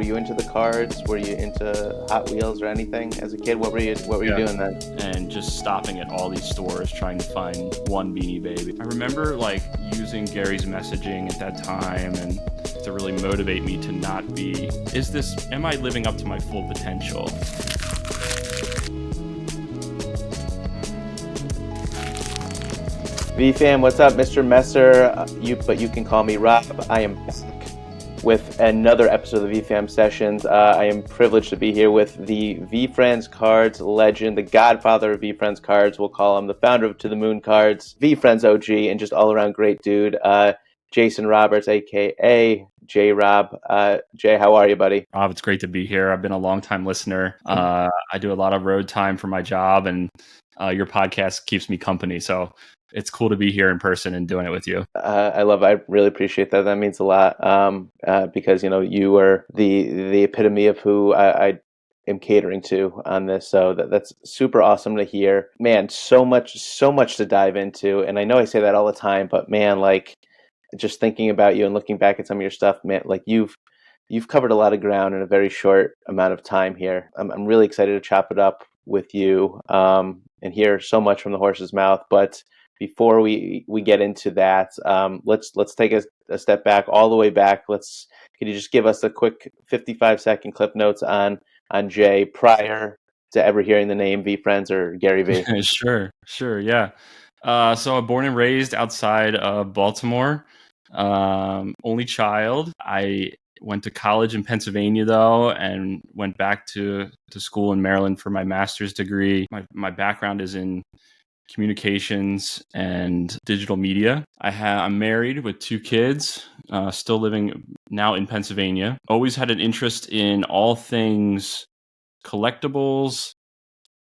Were you into the cards? Were you into Hot Wheels or anything as a kid? What were you doing then? And just stopping at all these stores trying to find one Beanie Baby. I remember like using Gary's messaging at that time and to really motivate me to not be, am I living up to my full potential? VeeFam, what's up? Mr. Messer, but you can call me Rob. I am back with another episode of the VeeFam Sessions. I am privileged to be here with the VeeFriends cards legend, the Godfather of VeeFriends cards, we'll call him, the founder of To The Moon cards, VeeFriends OG, and just all-around great dude, Jason Roberts, a.k.a. J-Rob. Jay, how are you, buddy? Rob, it's great to be here. I've been a long-time listener. I do a lot of road time for my job, and your podcast keeps me company, so it's cool to be here in person and doing it with you. I really appreciate that. That means a lot because, you are the epitome of who I am catering to on this. So that's super awesome to hear. Man, so much to dive into. And I know I say that all the time, but man, like just thinking about you and looking back at some of your stuff, man, like you've covered a lot of ground in a very short amount of time here. I'm really excited to chop it up with you and hear so much from the horse's mouth. But before we get into that, let's take a step back, all the way back. Could you just give us a quick 55-second clip notes on Jay prior to ever hearing the name VeeFriends or Gary Vee? Sure, yeah. So I'm born and raised outside of Baltimore. Only child. I went to college in Pennsylvania though, and went back to school in Maryland for my master's degree. My background is in communications and digital media. I'm married with 2 kids, still living now in Pennsylvania. Always had an interest in all things collectibles,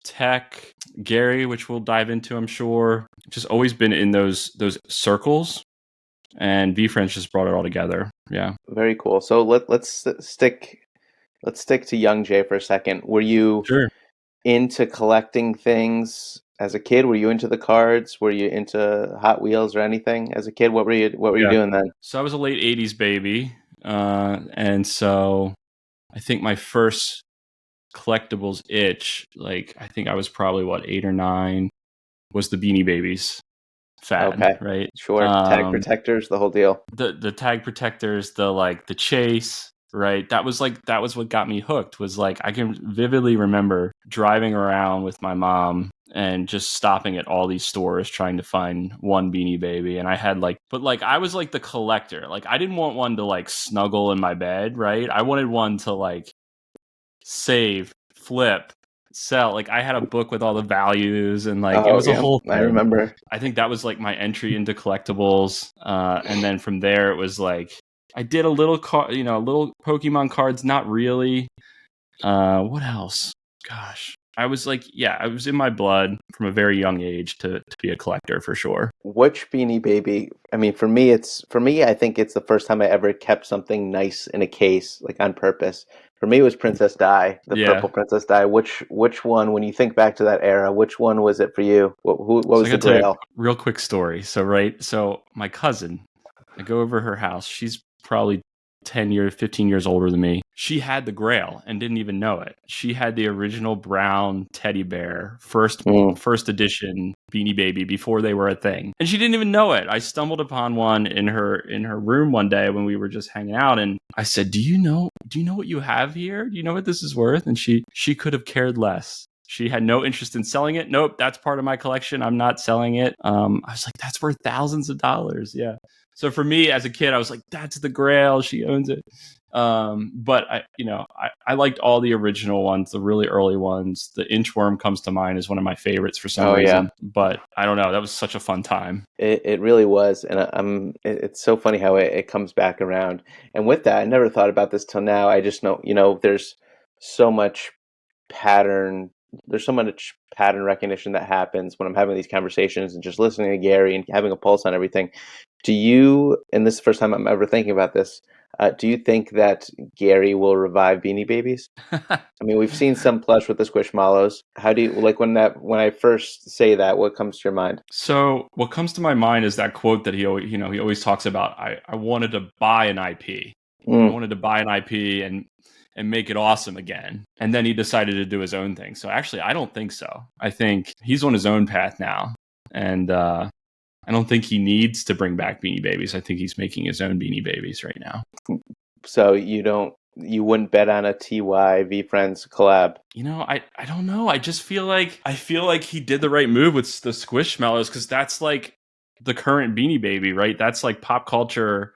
tech, Gary, which we'll dive into, I'm sure. Just always been in those circles, and VeeFriends just brought it all together. Yeah. Very cool. So let's stick to young Jay for a second. Were you into collecting things as a kid? Were you into the cards? Were you into Hot Wheels or anything as a kid? What were you doing then? So I was a late 80s baby. And so I think my first collectibles itch, like I think I was probably 8 or 9, was the Beanie Babies fad. Okay. Right? Sure. Tag protectors, the whole deal. The tag protectors, the chase. Right. That was what got me hooked. Was like I can vividly remember driving around with my mom and just stopping at all these stores trying to find one Beanie Baby. And I had I was like the collector. Like I didn't want one to like snuggle in my bed. Right. I wanted one to like save, flip, sell. Like I had a book with all the values and it was a whole thing. I remember. I think that was like my entry into collectibles. And then from there it was like I did a little little Pokemon cards, not really. What else? Gosh, I was I was in my blood from a very young age to be a collector for sure. Which Beanie Baby? I mean, for me, I think it's the first time I ever kept something nice in a case, like on purpose. For me, it was Princess Di, the purple Princess Di. Which one, when you think back to that era, which one was it for you? What was the grail? Real quick story. So my cousin, I go over her house. She's probably 15 years older than me. She had the Grail and didn't even know it. She had the original brown teddy bear, first edition Beanie Baby before they were a thing. And she didn't even know it. I stumbled upon one in her room one day when we were just hanging out, and I said, "Do you know what you have here? Do you know what this is worth?" And she could have cared less. She had no interest in selling it. Nope, that's part of my collection. I'm not selling it. I was like, that's worth thousands of dollars. Yeah. So for me as a kid, I was like, that's the Grail. She owns it. But I liked all the original ones, the really early ones. The Inchworm comes to mind as one of my favorites for some reason. Yeah. But I don't know. That was such a fun time. It really was. And it's so funny how it comes back around. And with that, I never thought about this till now. I just know, there's so much pattern recognition that happens when I'm having these conversations and just listening to Gary and having a pulse on everything. Do you, and this is the first time I'm ever thinking about this, do you think that Gary will revive Beanie Babies? I mean, we've seen some plush with the Squishmallows. How do you, like when I first say that, what comes to your mind? So what comes to my mind is that quote that he always talks about. I wanted to buy an IP. I wanted to buy an IP and and make it awesome again. And then he decided to do his own thing. So actually, I don't think so. I think he's on his own path now. And I don't think he needs to bring back Beanie Babies. I think he's making his own Beanie Babies right now. So you wouldn't bet on a TY VeeFriends collab? You know, I don't know. I just feel like he did the right move with the Squishmallows, because that's like the current Beanie Baby, right? That's like pop culture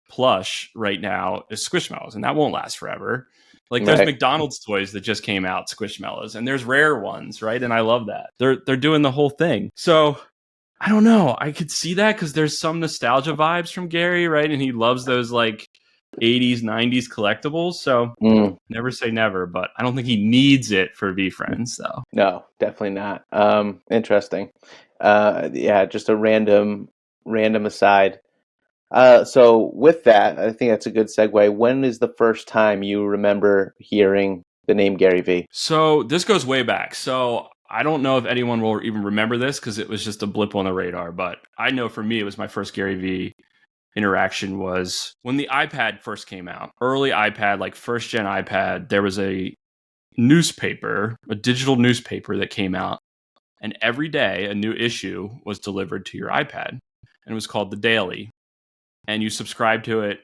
plush right now is Squishmallows, and that won't last forever. Like there's McDonald's toys that just came out, Squishmallows, and there's rare ones, right? And I love that. They're doing the whole thing. So I don't know. I could see that because there's some nostalgia vibes from Gary, right? And he loves those like 80s, 90s collectibles. So never say never, but I don't think he needs it for VeeFriends, though. No, definitely not. Interesting. Yeah, just a random aside. So with that, I think that's a good segue. When is the first time you remember hearing the name Gary Vee? So this goes way back. So I don't know if anyone will even remember this because it was just a blip on the radar, but I know for me, it was my first Gary Vee interaction was when the iPad first came out. Early iPad, like first gen iPad, there was a newspaper, a digital newspaper that came out, and every day a new issue was delivered to your iPad, and it was called The Daily, and you subscribed to it,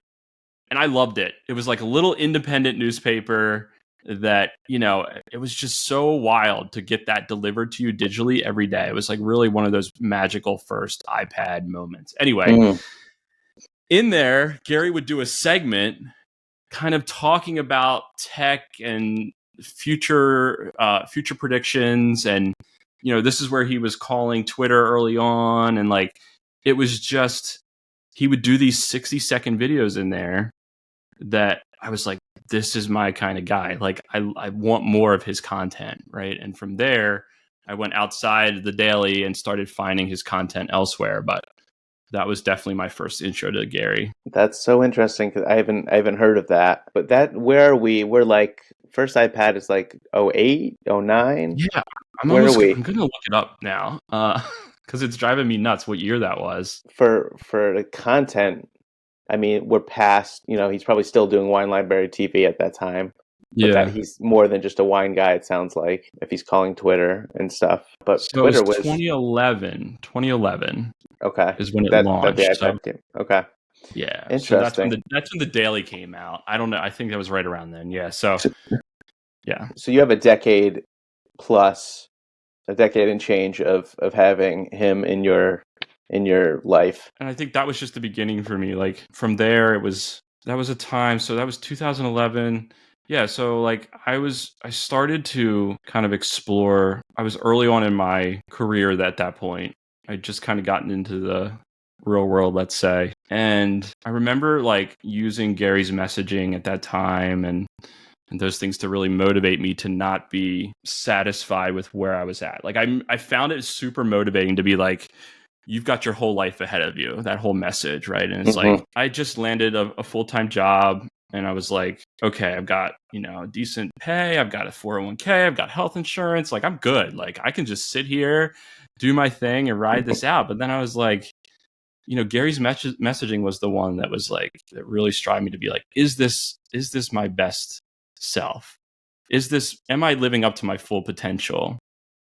and I loved it. It was like a little independent newspaper that, you know, it was just so wild to get that delivered to you digitally every day. It was like really one of those magical first iPad moments. Anyway, in there, Gary would do a segment kind of talking about tech and future predictions. And, you know, this is where he was calling Twitter early on. And like, it was just, he would do these 60-second videos in there that I was like, this is my kind of guy. Like, I want more of his content, right? And from there, I went outside the Daily and started finding his content elsewhere. But that was definitely my first intro to Gary. That's so interesting because I haven't heard of that. But where are we? We're like first iPad is like 08, 09? Yeah, I'm gonna look it up now because it's driving me nuts what year that was. For the content, I mean, we're past, you know, he's probably still doing Wine Library TV at that time. But that he's more than just a wine guy, it sounds like, if he's calling Twitter and stuff. But so Twitter was was 2011. 2011. Okay. Is when it launched. Okay. Yeah. Interesting. So that's when the Daily came out. I don't know. I think that was right around then. Yeah. So yeah. So you have a decade and change of having him in your life. And I think that was just the beginning for me. Like from there, that was a time. So that was 2011. Yeah, so like I started to kind of explore. I was early on in my career at that point. I'd just kind of gotten into the real world, let's say. And I remember like using Gary's messaging at that time and those things to really motivate me to not be satisfied with where I was at. Like I found it super motivating to be like, you've got your whole life ahead of you, that whole message, right? And it's like, I just landed a full-time job. And I was like, okay, I've got, you know, decent pay. I've got a 401k. I've got health insurance. Like, I'm good. Like, I can just sit here, do my thing and ride this out. But then I was like, you know, Gary's messaging was the one that was like, that really strived me to be like, is this my best self? Am I living up to my full potential?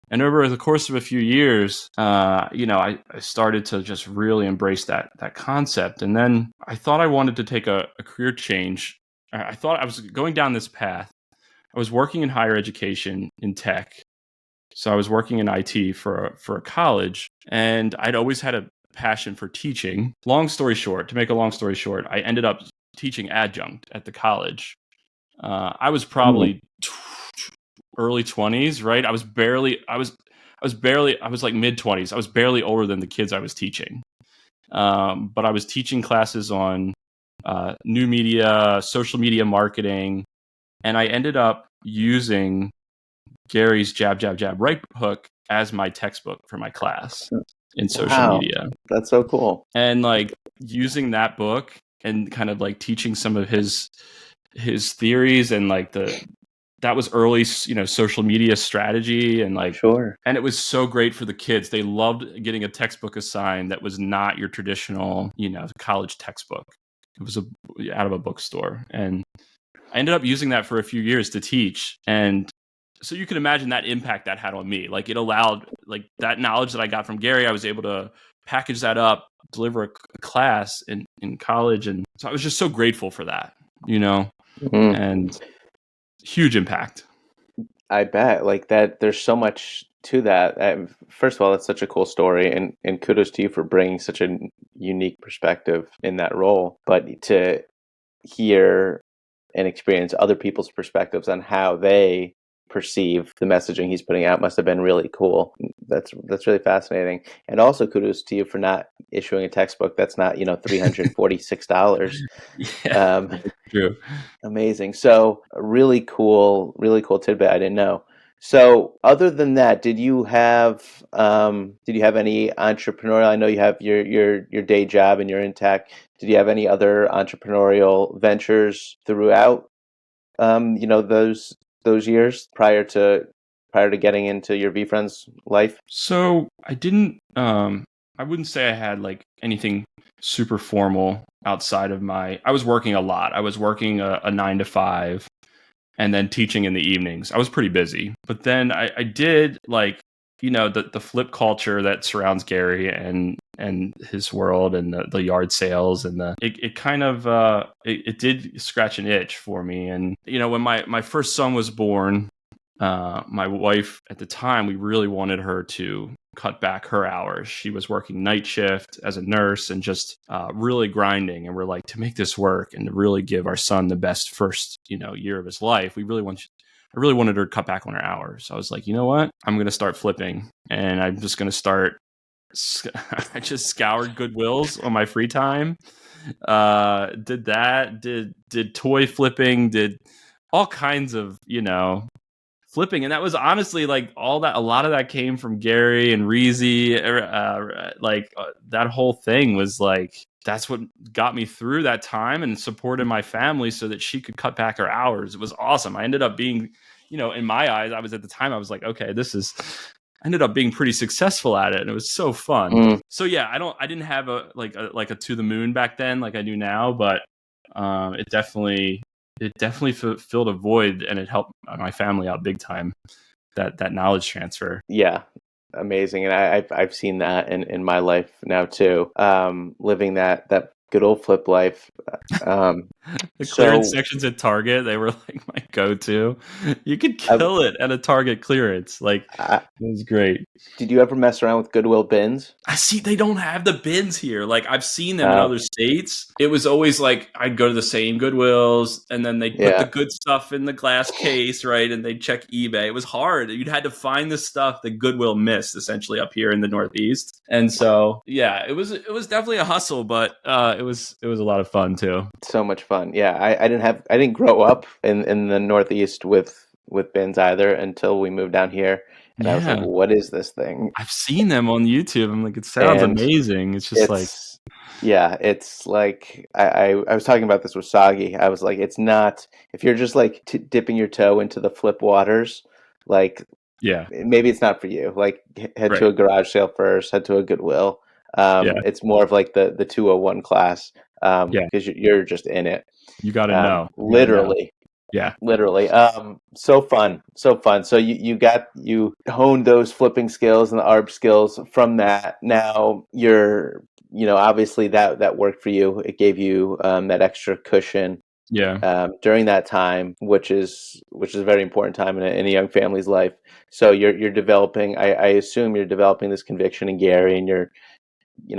And over the course of a few years, you know, I started to just really embrace that concept. And then I thought I wanted to take a career change. I thought I was going down this path. I was working in higher education in tech. So I was working in IT for a college. And I'd always had a passion for teaching. To make a long story short, I ended up teaching adjunct at the college. I was probably early 20s, right? I was like mid 20s. I was barely older than the kids I was teaching. But I was teaching classes on new media, social media marketing, and I ended up using Gary's Jab, Jab, Jab, Right hook as my textbook for my class in social media. That's so cool. And like using that book and kind of like teaching some of his theories and like that was early, you know, social media strategy and like, sure. And it was so great for the kids. They loved getting a textbook assigned that was not your traditional, you know, college textbook. It was out of a bookstore. And I ended up using that for a few years to teach. And so you can imagine that impact that had on me. Like it allowed like that knowledge that I got from Gary, I was able to package that up, deliver a class in college. And so I was just so grateful for that, and huge impact. I bet like that. There's so much to that. First of all, that's such a cool story, and kudos to you for bringing such a unique perspective in that role. But to hear and experience other people's perspectives on how they perceive the messaging he's putting out must have been really cool. That's really fascinating. And also kudos to you for not issuing a textbook that's not $346. Yeah, true. Amazing. So really cool tidbit I didn't know. So other than that, did you have any entrepreneurial? I know you have your day job and you're in tech. Did you have any other entrepreneurial ventures throughout those years prior to getting into your VeeFriends life? So I didn't I wouldn't say I had like anything super formal outside of I was working a lot. I was working a 9 to 5 and then teaching in the evenings. I was pretty busy. But then I did like, the flip culture that surrounds Gary and his world and the yard sales and it kind of it did scratch an itch for me. And when my first son was born, my wife at the time, we really wanted her to cut back her hours. She was working night shift as a nurse and just really grinding. And we're like, to make this work and to really give our son the best first year of his life, I really wanted her to cut back on her hours. So I was like, you know what? I'm going to start flipping, and I'm just going to start. I just scoured Goodwills on my free time. Did that. Did toy flipping. Did all kinds of flipping, and that was honestly like all that. A lot of that came from Gary and Reezy. That whole thing was like that's what got me through that time and supported my family so that she could cut back her hours. It was awesome. I ended up being, in my eyes, I was at the time I was like, okay, I ended up being pretty successful at it, and it was so fun. So yeah, I didn't have a to the moon back then like I do now, but it definitely filled a void, and it helped my family out big time. That knowledge transfer. Yeah, amazing. And I've seen that in my life now too. Living that good old flip life. The clearance sections at Target, they were like my go-to. You could kill it at a Target clearance. Like it was great. Did you ever mess around with Goodwill bins? I see they don't have the bins here. Like I've seen them in other states. It was always like I'd go to the same Goodwills, and then they'd put the good stuff in the glass case, right? And they'd check eBay. It was hard. You'd had to find the stuff that Goodwill missed, essentially up here in the Northeast. And so, yeah, it was definitely a hustle, but it was a lot of fun too. So much fun. Yeah, I didn't grow up in the Northeast with bins either until we moved down here. And I was like, what is this thing? I've seen them on YouTube. I'm like, it sounds amazing. It's just it's like I was talking about this with Sagi. I was like, it's not, if you're just like dipping your toe into the flip waters, like maybe it's not for you. Like head to a garage sale first, head to a Goodwill. It's more of like the 201 class because you're just in it. You got to know. Literally. Yeah, literally. So fun. So you honed those flipping skills and the ARB skills from that. Now you're, obviously that worked for you. It gave you that extra cushion. During that time, which is a very important time in a young family's life. So you're developing. I assume you're developing this conviction in Gary, and you're,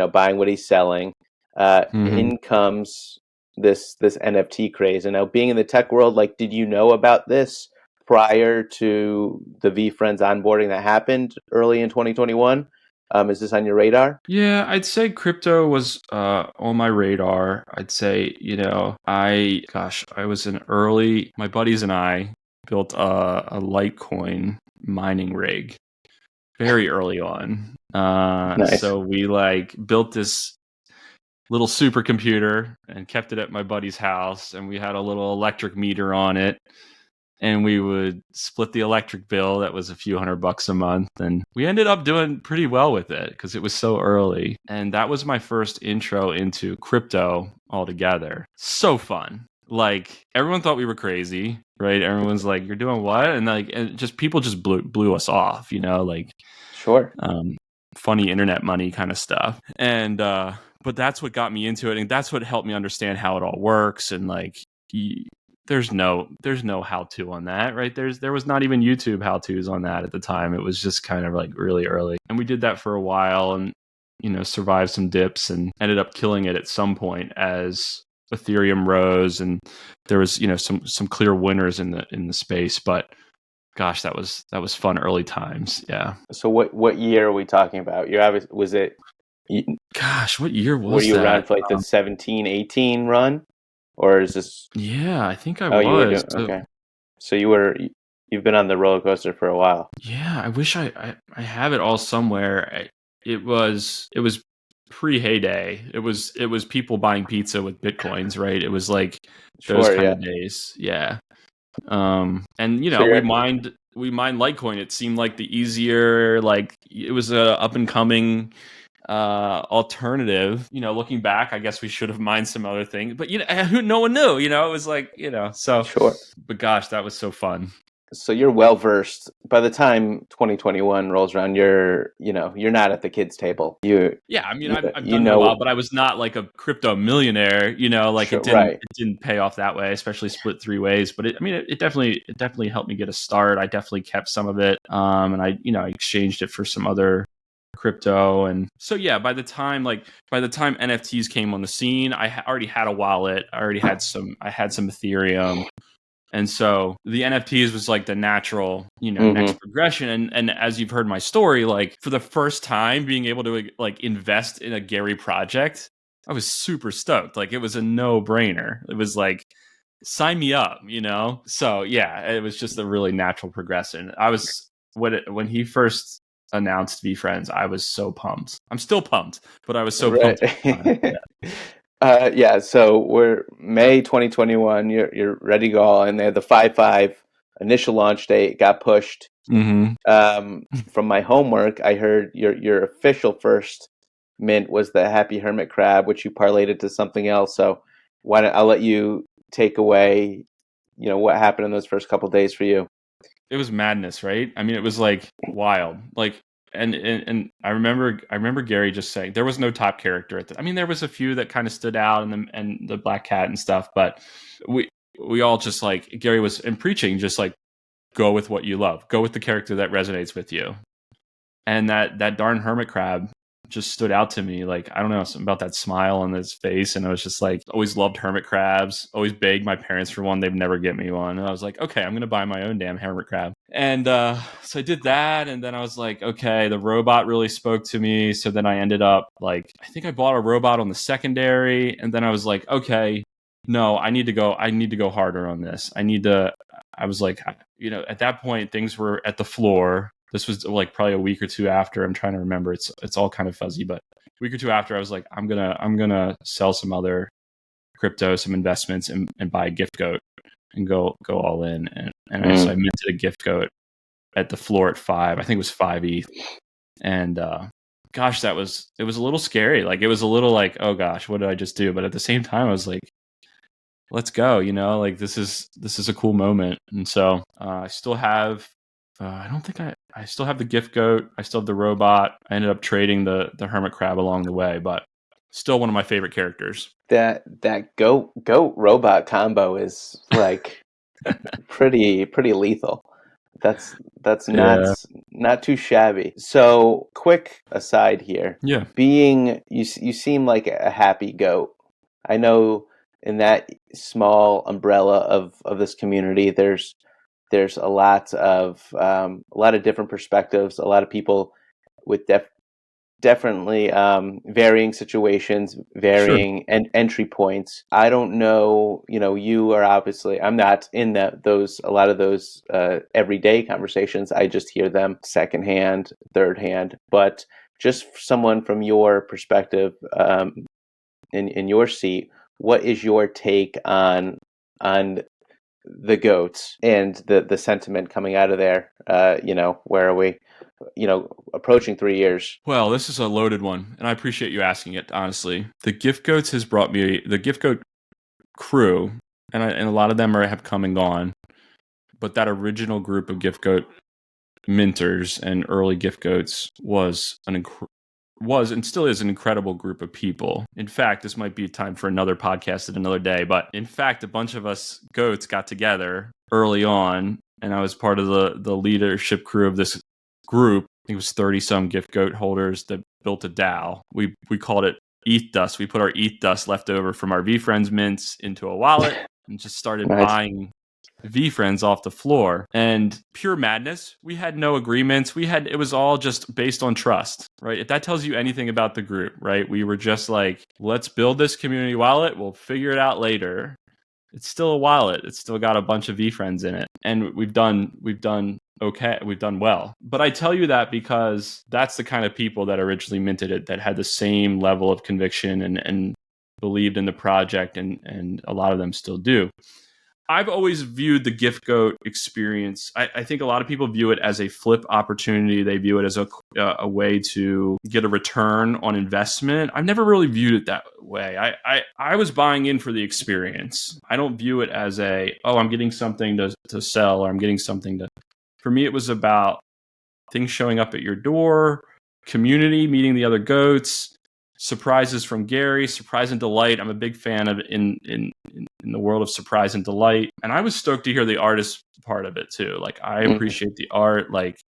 buying what he's selling. In comes this NFT craze. And now being in the tech world, like, did you know about this prior to the VeeFriends onboarding that happened early in 2021? Is this on your radar? Yeah, I'd say crypto was on my radar. I'd say, I was my buddies and I built a Litecoin mining rig very early on. Nice. So we built this little supercomputer and kept it at my buddy's house, and we had a little electric meter on it, and we would split the electric bill. That was a few $100 a month, and we ended up doing pretty well with it because it was so early. And that was my first intro into crypto altogether. So fun. like everyone thought we were crazy, right? Everyone's like, "You're doing what?" And just people just blew us off, like Sure. funny internet money kind of stuff. And but that's what got me into it, and that's what helped me understand how it all works. And like, there's no how-to on that, right? There was not even YouTube how-tos on that at the time. It was just kind of like really early, and we did that for a while, and survived some dips, and ended up killing it at some point as Ethereum rose, and there was some clear winners in the space. But gosh, that was fun early times. Yeah. So what year are we talking about? Was it? Gosh, what year Were was you around that? for like the 17-18 run, or is this? Yeah, I think I Oh, you were was. doing okay. So you've been on the roller coaster for a while. Yeah, I wish I have it all somewhere. It was pre-heyday. It was people buying pizza with bitcoins, right? It was like those Sure, kind yeah. of days. Yeah. And So we you're mined Litecoin. It seemed like the easier, like it was a up and coming alternative. Looking back, I guess we should have mined some other things, but no one knew. It was like so. sure. But gosh, that was so fun. So you're well versed. By the time 2021 rolls around, you're not at the kids' table. Yeah, I mean, You, I've you done it a while, know, but I was not like a crypto millionaire. Like sure, it didn't right, pay off that way, especially split three ways. But it definitely helped me get a start. I definitely kept some of it, and I exchanged it for some other crypto. And so yeah, by the time NFTs came on the scene, I already had a wallet. I had some Ethereum. And so the NFTs was like the natural, next progression. And as you've heard my story, like for the first time being able to like invest in a Gary project, I was super stoked. Like it was a no-brainer. It was like, sign me up, So yeah, it was just a really natural progression. I was when he first announced VeeFriends, I was so pumped. I'm still pumped, but I was so pumped at the time. Yeah. Yeah. So we're May 2021. You're ready to go all in there. The 5/5 initial launch date got pushed. Mm-hmm. From my homework, I heard your official first mint was the Happy Hermit Crab, which you parlayed into something else. So why don't I'll let you take away, what happened in those first couple of days for you. It was madness, right? I mean, it was like wild. Like, and I remember Gary just saying there was no top character I mean, there was a few that kind of stood out, and the black cat and stuff, but we all just like Gary was in preaching, just like go with what you love, go with the character that resonates with you, and that darn hermit crab just stood out to me. Like, I don't know, something about that smile on his face. And I was just like, always loved hermit crabs, always begged my parents for one. They'd never get me one. And I was like, okay, I'm going to buy my own damn hermit crab. And so I did that. And then I was like, okay, the robot really spoke to me. So then I ended up like, I think I bought a robot on the secondary. And then I was like, okay, no, I need to go harder on this. I was like, at that point, things were at the floor. This was like probably a week or two after. I'm trying to remember. It's all kind of fuzzy, but a week or two after, I was like, I'm gonna sell some other crypto, some investments, and buy a gift goat and go all in. So I minted a gift goat at the floor at 5. I think it was 5 ETH. And gosh, it was a little scary. Like it was a little like, oh gosh, what did I just do? But at the same time, I was like, let's go. Like this is a cool moment. And so I still have. I don't think I still have the gift goat. I still have the robot. I ended up trading the hermit crab along the way, but still one of my favorite characters. That goat robot combo is like pretty lethal. That's Yeah. not too shabby. So quick aside here. Yeah. Being you seem like a happy goat. I know in that small umbrella of this community, there's a lot of different perspectives, a lot of people with definitely varying situations, Sure. varying entry points. I don't know, you are obviously, I'm not in a lot of those everyday conversations. I just hear them secondhand, third hand, but just someone from your perspective, in your seat, what is your take on the goats and the sentiment coming out of there? Where are we? Approaching 3 years. Well, this is a loaded one, and I appreciate you asking it, honestly. The gift goat crew and a lot of them have come and gone. But that original group of gift goat minters and early gift goats was and still is an incredible group of people. In fact, this might be time for another podcast at another day. But in fact, a bunch of us goats got together early on, and I was part of the leadership crew of this group. I think it was 30 some gift goat holders that built a DAO. We called it ETH dust. We put our ETH dust left over from our VeeFriends mints into a wallet and just started buying VeeFriends off the floor. And pure madness. We had no agreements. It was all just based on trust, right? If that tells you anything about the group, right? We were just like, let's build this community wallet. We'll figure it out later. It's still a wallet. It's still got a bunch of VeeFriends in it. And we've done okay. We've done well. But I tell you that because that's the kind of people that originally minted it, that had the same level of conviction and believed in the project, and a lot of them still do. I've always viewed the gift goat experience. I think a lot of people view it as a flip opportunity. They view it as a way to get a return on investment. I've never really viewed it that way. I was buying in for the experience. I don't view it as I'm getting something to sell, or I'm getting something to. For me, it was about things showing up at your door, community, meeting the other goats, surprises from Gary, surprise and delight. I'm a big fan of in the world of surprise and delight. And I was stoked to hear the artist part of it too. Like, I appreciate the art. Like,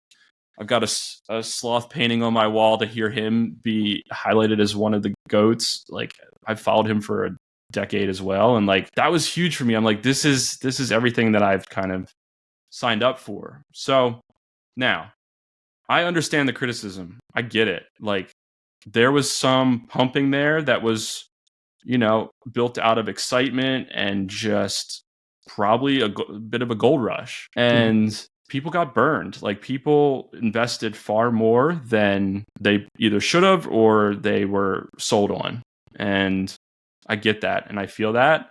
I've got a sloth painting on my wall to hear him be highlighted as one of the goats. Like, I've followed him for a decade as well. And like, that was huge for me. I'm like, this is everything that I've kind of signed up for. So now I understand the criticism. I get it. Like, there was some pumping there that was, built out of excitement and just probably a bit of a gold rush. And people got burned. Like, people invested far more than they either should have or they were sold on. And I get that. And I feel that.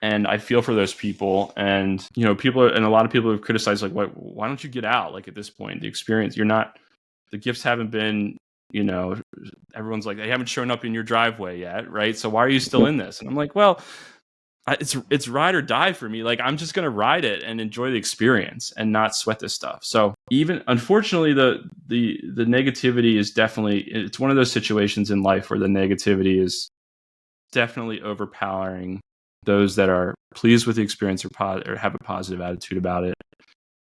And I feel for those people. And, a lot of people have criticized, like, why don't you get out? Like, at this point, the experience, the gifts haven't been, everyone's like, they haven't shown up in your driveway yet, right? So why are you still in this? And I'm like, well, it's ride or die for me. Like, I'm just going to ride it and enjoy the experience and not sweat this stuff. So even, unfortunately, the negativity is definitely, it's one of those situations in life where the negativity is definitely overpowering those that are pleased with the experience or have a positive attitude about it.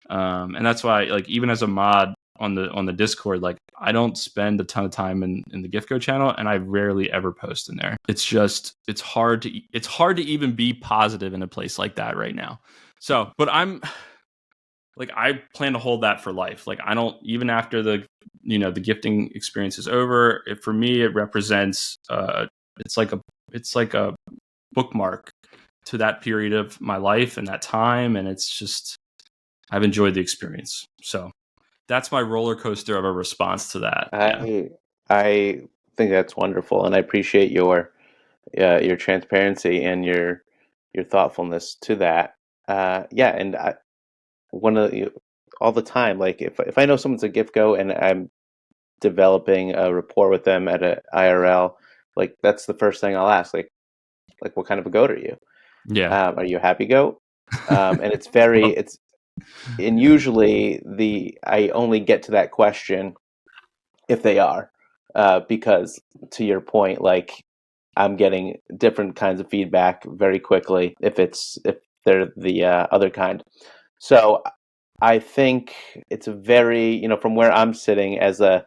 And that's why, like, even as a mod on the Discord, like, I don't spend a ton of time in the GiftGo channel, and I rarely ever post in there. It's just, it's hard to even be positive in a place like that right now. So, but I'm like, I plan to hold that for life. Like, I don't, even after the gifting experience is over, for me, it represents, it's like a bookmark to that period of my life and that time. And it's just, I've enjoyed the experience. So that's my roller coaster of a response to that. I think that's wonderful, and I appreciate your transparency and your thoughtfulness to that. And all the time, like, if I know someone's a gift go and I'm developing a rapport with them at a IRL, like, that's the first thing I'll ask, like what kind of a goat are you? Yeah. Are you a happy goat? And it's very and usually I only get to that question if they are, because, to your point, like, I'm getting different kinds of feedback very quickly if they're the other kind. So I think it's a very, from where I'm sitting as a,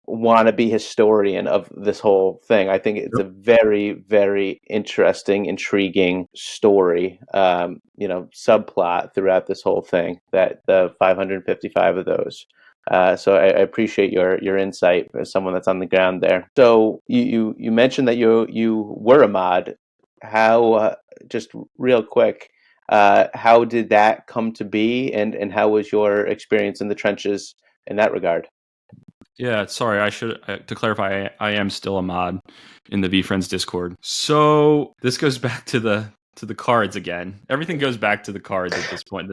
wannabe historian of this whole thing, I think it's a very, very interesting, intriguing story, subplot throughout this whole thing, that the 555 of those. So I appreciate your insight as someone that's on the ground there. So you mentioned that you were a mod. How, just real quick, how did that come to be, and how was your experience in the trenches in that regard? Yeah, sorry, I should to clarify, I am still a mod in the VeeFriends Discord. So this goes back to the cards again. Everything goes back to the cards at this point.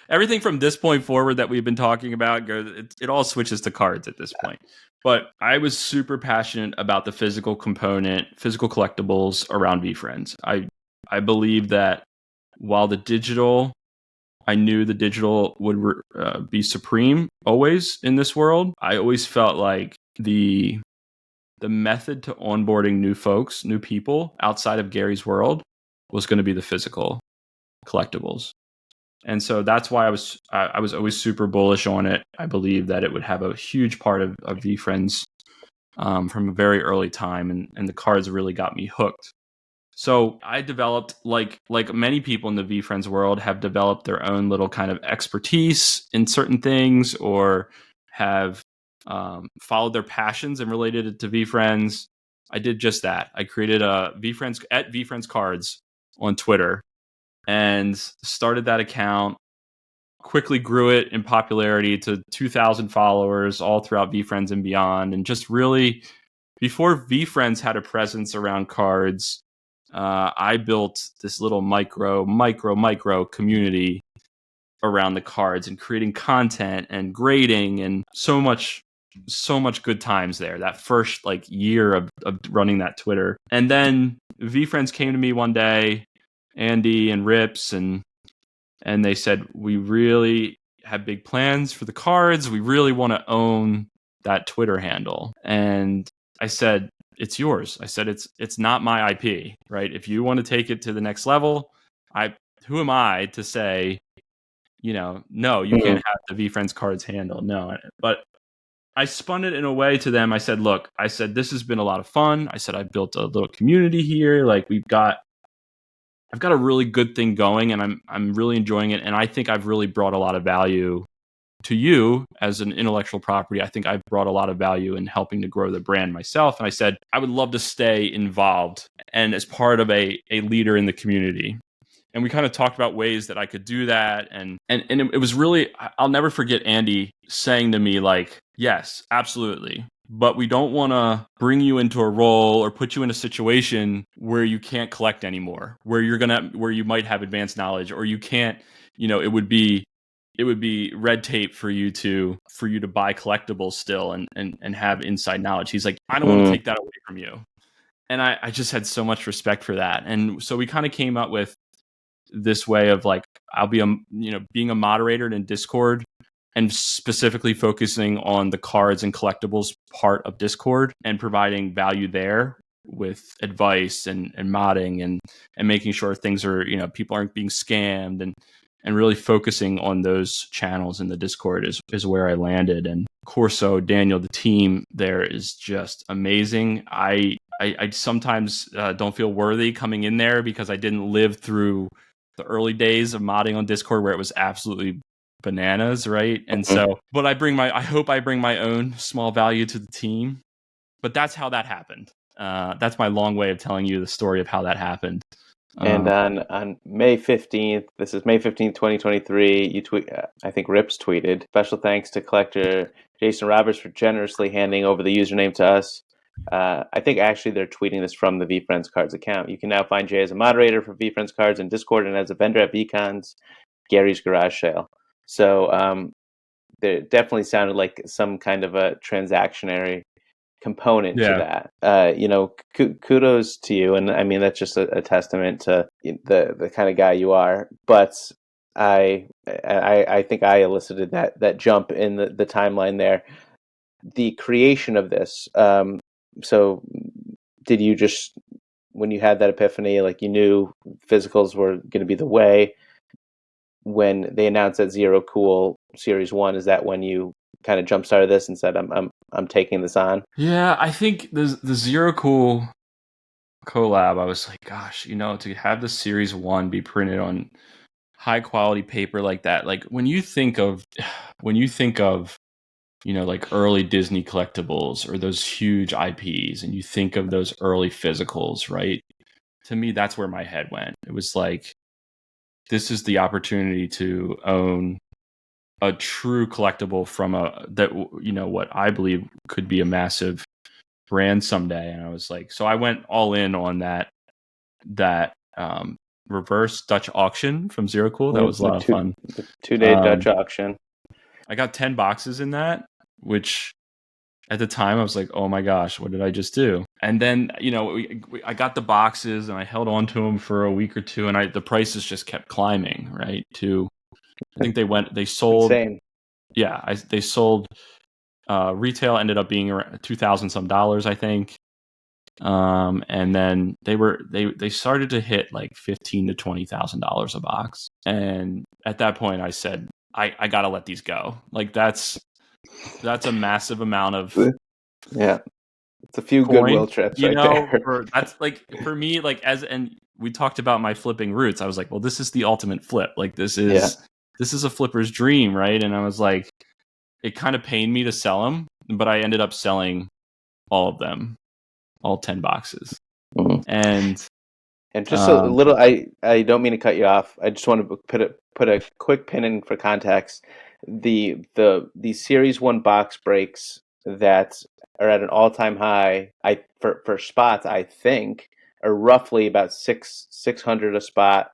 Everything from this point forward that we've been talking about it all switches to cards at this point. But I was super passionate about the physical component, physical collectibles around VeeFriends. I believe that while I knew the digital would be supreme always in this world, I always felt like the method to onboarding new people outside of Gary's world was going to be the physical collectibles. And so that's why I was always super bullish on it. I believe that it would have a huge part of VeeFriends from a very early time, and the cards really got me hooked. So I developed, like many people in the VeeFriends world have developed their own little kind of expertise in certain things, or have followed their passions and related it to VeeFriends. I did just that. I created a VeeFriends cards on Twitter and started that account. Quickly grew it in popularity to 2,000 followers all throughout VeeFriends and beyond, and just really, before VeeFriends had a presence around cards, I built this little micro community around the cards and creating content and grading, and so much good times there. That first year of running that Twitter. And then VeeFriends came to me one day, Andy and Rips, and they said, we really have big plans for the cards. We really want to own that Twitter handle. And I said, it's yours. I said, it's not my IP, right? If you want to take it to the next level, who am I to say, no, you can't have the VeeFriends cards handle. No. But I spun it in a way to them. I said, look, this has been a lot of fun. I said, I've built a little community here. Like, I've got a really good thing going, and I'm really enjoying it. And I think I've really brought a lot of value to you as an intellectual property. I think I've brought a lot of value in helping to grow the brand myself. And I said, I would love to stay involved and as part of a leader in the community. And we kind of talked about ways that I could do that. And it was really, I'll never forget Andy saying to me, like, yes, absolutely. But we don't want to bring you into a role or put you in a situation where you can't collect anymore, where you might have advanced knowledge, or you can't, it would be red tape for you to buy collectibles still and have inside knowledge. He's like, I don't want to take that away from you. And I just had so much respect for that. And so we kind of came up with this way of like, I'll be being a moderator in Discord, and specifically focusing on the cards and collectibles part of Discord and providing value there with advice and modding and making sure things are, people aren't being scammed, and really focusing on those channels in the Discord is where I landed. And Corso, Daniel, the team there is just amazing. I sometimes don't feel worthy coming in there because I didn't live through the early days of modding on Discord where it was absolutely bananas, right? And so, but I hope I bring my own small value to the team. But that's how that happened. That's my long way of telling you the story of how that happened. And on May 15th, this is May 15th, 2023, you tweet, I think Rips tweeted, special thanks to collector Jason Roberts for generously handing over the username to us. I think actually they're tweeting this from the VeeFriends Cards account. You can now find Jay as a moderator for VeeFriends Cards in Discord and as a vendor at VeeCon's Gary's Garage Sale. So there definitely sounded like some kind of a transactionary component to that. Kudos to you, and I mean that's just a testament to the kind of guy you are. But I think I elicited that jump in the timeline there. The creation of this. So did you just, when you had that epiphany, like you knew physicals were going to be the way? When they announced that Zero Cool Series 1, is that when you kind of jump started this and said, I'm taking this on? Yeah, I think the Zero Cool collab, I was like, gosh, to have the Series 1 be printed on high quality paper like that, like when you think of like early Disney collectibles or those huge IPs, and you think of those early physicals, right? To me, that's where my head went. It was like, this is the opportunity to own a true collectible from what I believe could be a massive brand someday. And I was like, so I went all in on that reverse Dutch auction from Zero Cool. That was a lot of fun. The 2-day Dutch auction. I got 10 boxes in that, which at the time I was like, oh my gosh, what did I just do? And then, I got the boxes and I held on to them for a week or two, and the prices just kept climbing, right? I think they sold, Insane. they sold, retail ended up being around $2,000 some dollars, I think. And then they started to hit like $15,000 to $20,000 a box. And at that point I said, I gotta let these go. Like that's a massive amount of Yeah. It's a few coin, goodwill trips right there. that's like, for me, like, and we talked about my flipping roots. I was like, well, this is the ultimate flip. Like this is a flipper's dream. Right. And I was like, it kind of pained me to sell them, but I ended up selling all of them, all 10 boxes. Mm-hmm. And just a little, I don't mean to cut you off. I just want to put a quick pin in for context. The Series 1 box breaks that are at an all-time high, for spots, I think, are roughly about $600 a spot,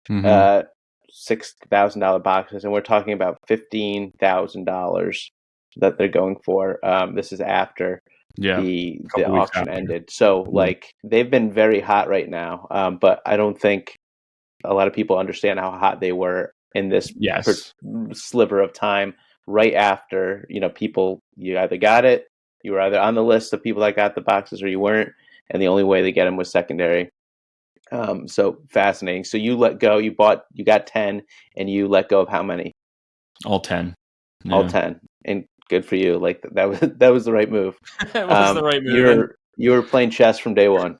$6,000 boxes, and we're talking about $15,000 that they're going for. This is after the auction ended. So like they've been very hot right now, but I don't think a lot of people understand how hot they were in this sliver of time right after, people, you either got it, you were either on the list of people that got the boxes or you weren't, and the only way to get them was secondary. So fascinating. So you got 10, and you let go of how many? All 10. Yeah. All 10. And good for you. Like that was the right move. It was the right move. You were playing chess from day one.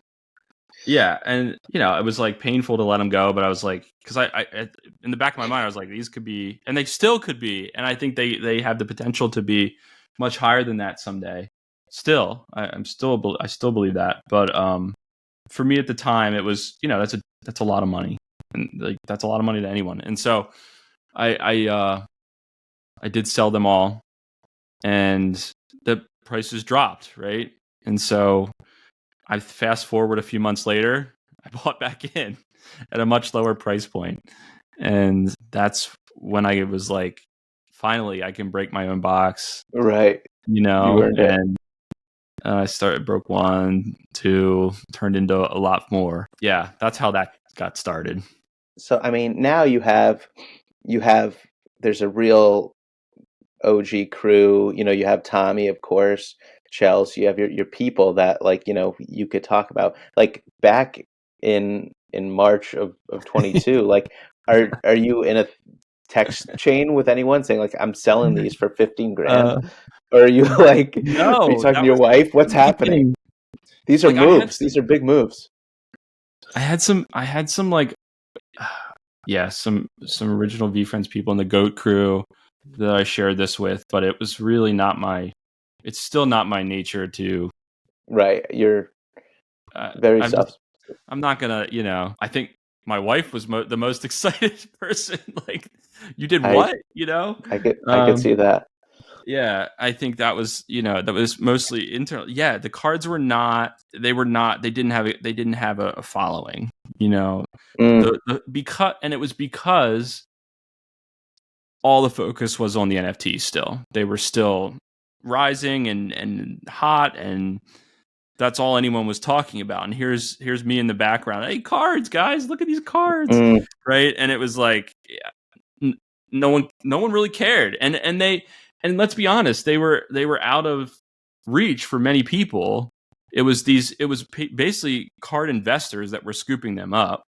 Yeah, and it was like painful to let them go, but I was like, because I in the back of my mind I was like, these could be, and they still could be, and I think they have the potential to be much higher than that someday. Still, I still believe that, but for me at the time it was, that's a lot of money, and like that's a lot of money to anyone, and so I did sell them all, and the prices dropped, right, and so I fast forward a few months later, I bought back in at a much lower price point. And that's when I was like, finally, I can break my own box. Right. And I broke 1, 2, turned into a lot more. Yeah, that's how that got started. So, I mean, now you have, there's a real OG crew, you have Tommy, of course, Chelsea, you have your people that, like, you could talk about, like, back in March of 22, like, are you in a text chain with anyone saying like, I'm selling these for 15 grand? Or are you like, no, are you talking to your wife? What's happening? These are moves. These are big moves. I had some like, some original VeeFriends people in the GOAT crew that I shared this with, but it was really it's still not my nature to. Right. You're very soft. I'm not gonna, I think my wife was the most excited person. Like, you did what? I could see that. Yeah, I think that was, that was mostly internal. Yeah, the cards were not. They didn't have a following. Because all the focus was on the NFT. Still, they were still rising and hot, and that's all anyone was talking about. And here's me in the background. Hey, cards, guys, look at these cards, right? And it was like, no one really cared. And let's be honest, they were out of reach for many people. It was basically card investors that were scooping them up,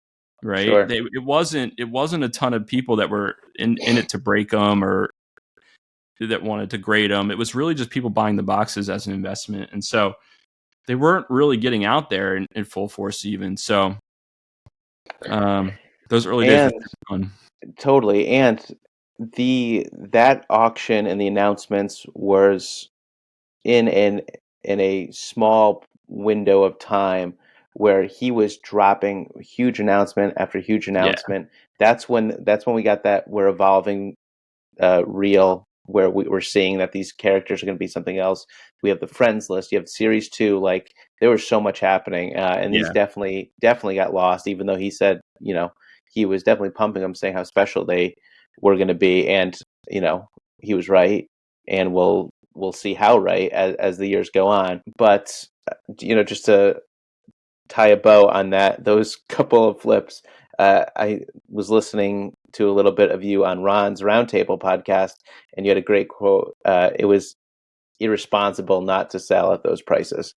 right? Sure. It wasn't a ton of people that were in it to break them or that wanted to grade them. It was really just people buying the boxes as an investment, and so they weren't really getting out there in full force even. So those early days were fun. Totally. And that auction and the announcements was in a small window of time where he was dropping huge announcement after huge announcement. Yeah. That's when we got that we're evolving reel, where we're seeing that these characters are going to be something else. We have the friends list. You have Series 2. Like, there was so much happening, and these definitely got lost. Even though he said, he was definitely pumping them, saying how special they were going to be, and he was right. And we'll we'll see how right as the years go on. But just to tie a bow on those couple of flips, I was listening to a little bit of you on Ron's Roundtable podcast, and you had a great quote. It was irresponsible not to sell at those prices.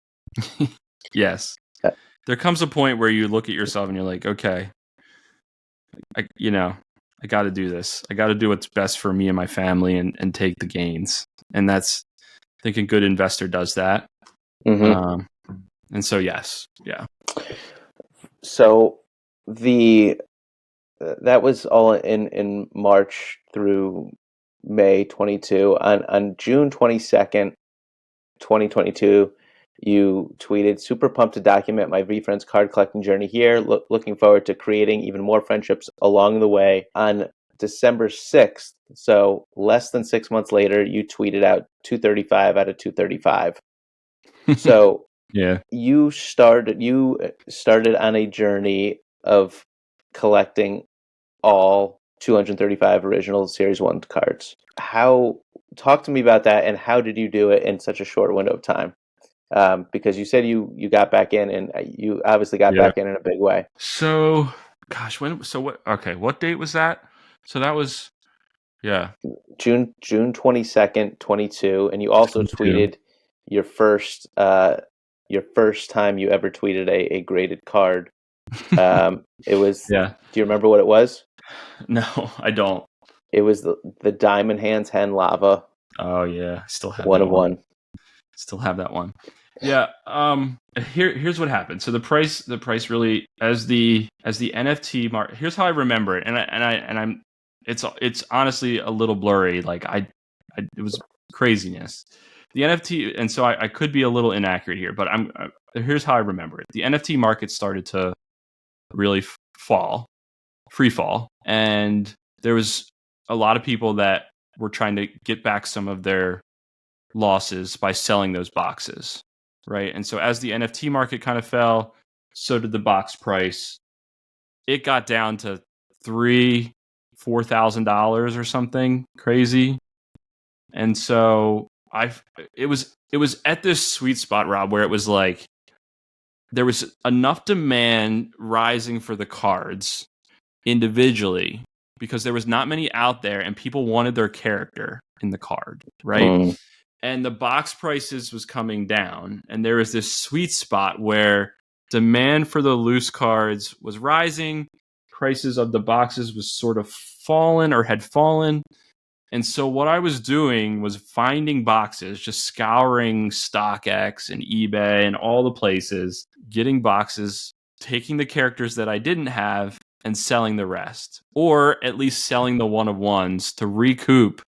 Yes. There comes a point where you look at yourself and you're like, okay, I got to do this. I got to do what's best for me and my family and take the gains. And that's, I think a good investor does that. Mm-hmm. And so, yes. Yeah. So that was all in March through May 22. On June 22nd, 2022, you tweeted, "Super pumped to document my VeeFriends card collecting journey here. Looking forward to creating even more friendships along the way." On December 6th, so less than 6 months later, you tweeted out 235 out of 235. So yeah. you started on a journey of collecting all 235 original Series 1 cards. Talk to me about that, and how did you do it in such a short window of time? Because you said you got back in, and you obviously got back in a big way. So, gosh, what date was that? So that was, June 22nd, 22, and you also 22. tweeted your first time you ever tweeted a graded card. It was, do you remember what it was? No, I don't. It was the Diamond Hands Hen Lava. Oh yeah, I still have 1 that of 1. Still have that one. Yeah. Here's what happened. So the price really, as the NFT market. Here's how I remember it, it's honestly a little blurry. Like it was craziness. The NFT, and so I could be a little inaccurate here, but here's how I remember it. The NFT market started to really free fall, and there was a lot of people that were trying to get back some of their losses by selling those boxes, right? And so as the NFT market kind of fell, so did the box price. It got down to $4,000 or something crazy. And so it was at this sweet spot, Rob, where it was like there was enough demand rising for the cards individually because there was not many out there and people wanted their character in the card, right? And the box prices was coming down, and there was this sweet spot where demand for the loose cards was rising, prices of the boxes was sort of had fallen. And so what I was doing was finding boxes, just scouring StockX and eBay and all the places, getting boxes, taking the characters that I didn't have and selling the rest, or at least selling the one-of-ones to recoup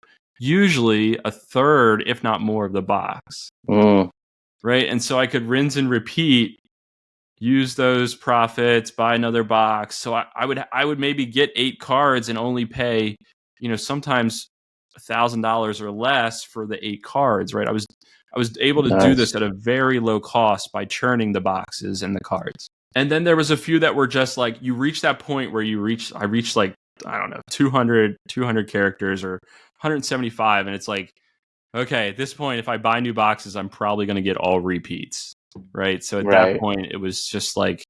usually a third, if not more, of the box. Right? And so I could rinse and repeat, use those profits, buy another box. So I would maybe get 8 cards and only pay, sometimes $1,000 or less for the 8 cards, right? I was able to do this at a very low cost by churning the boxes and the cards. And then there was a few that were just like, you reach that point where I reached like, I don't know, 200 characters or 175. And it's like, okay, at this point, if I buy new boxes, I'm probably going to get all repeats, right? So at that point, it was just like,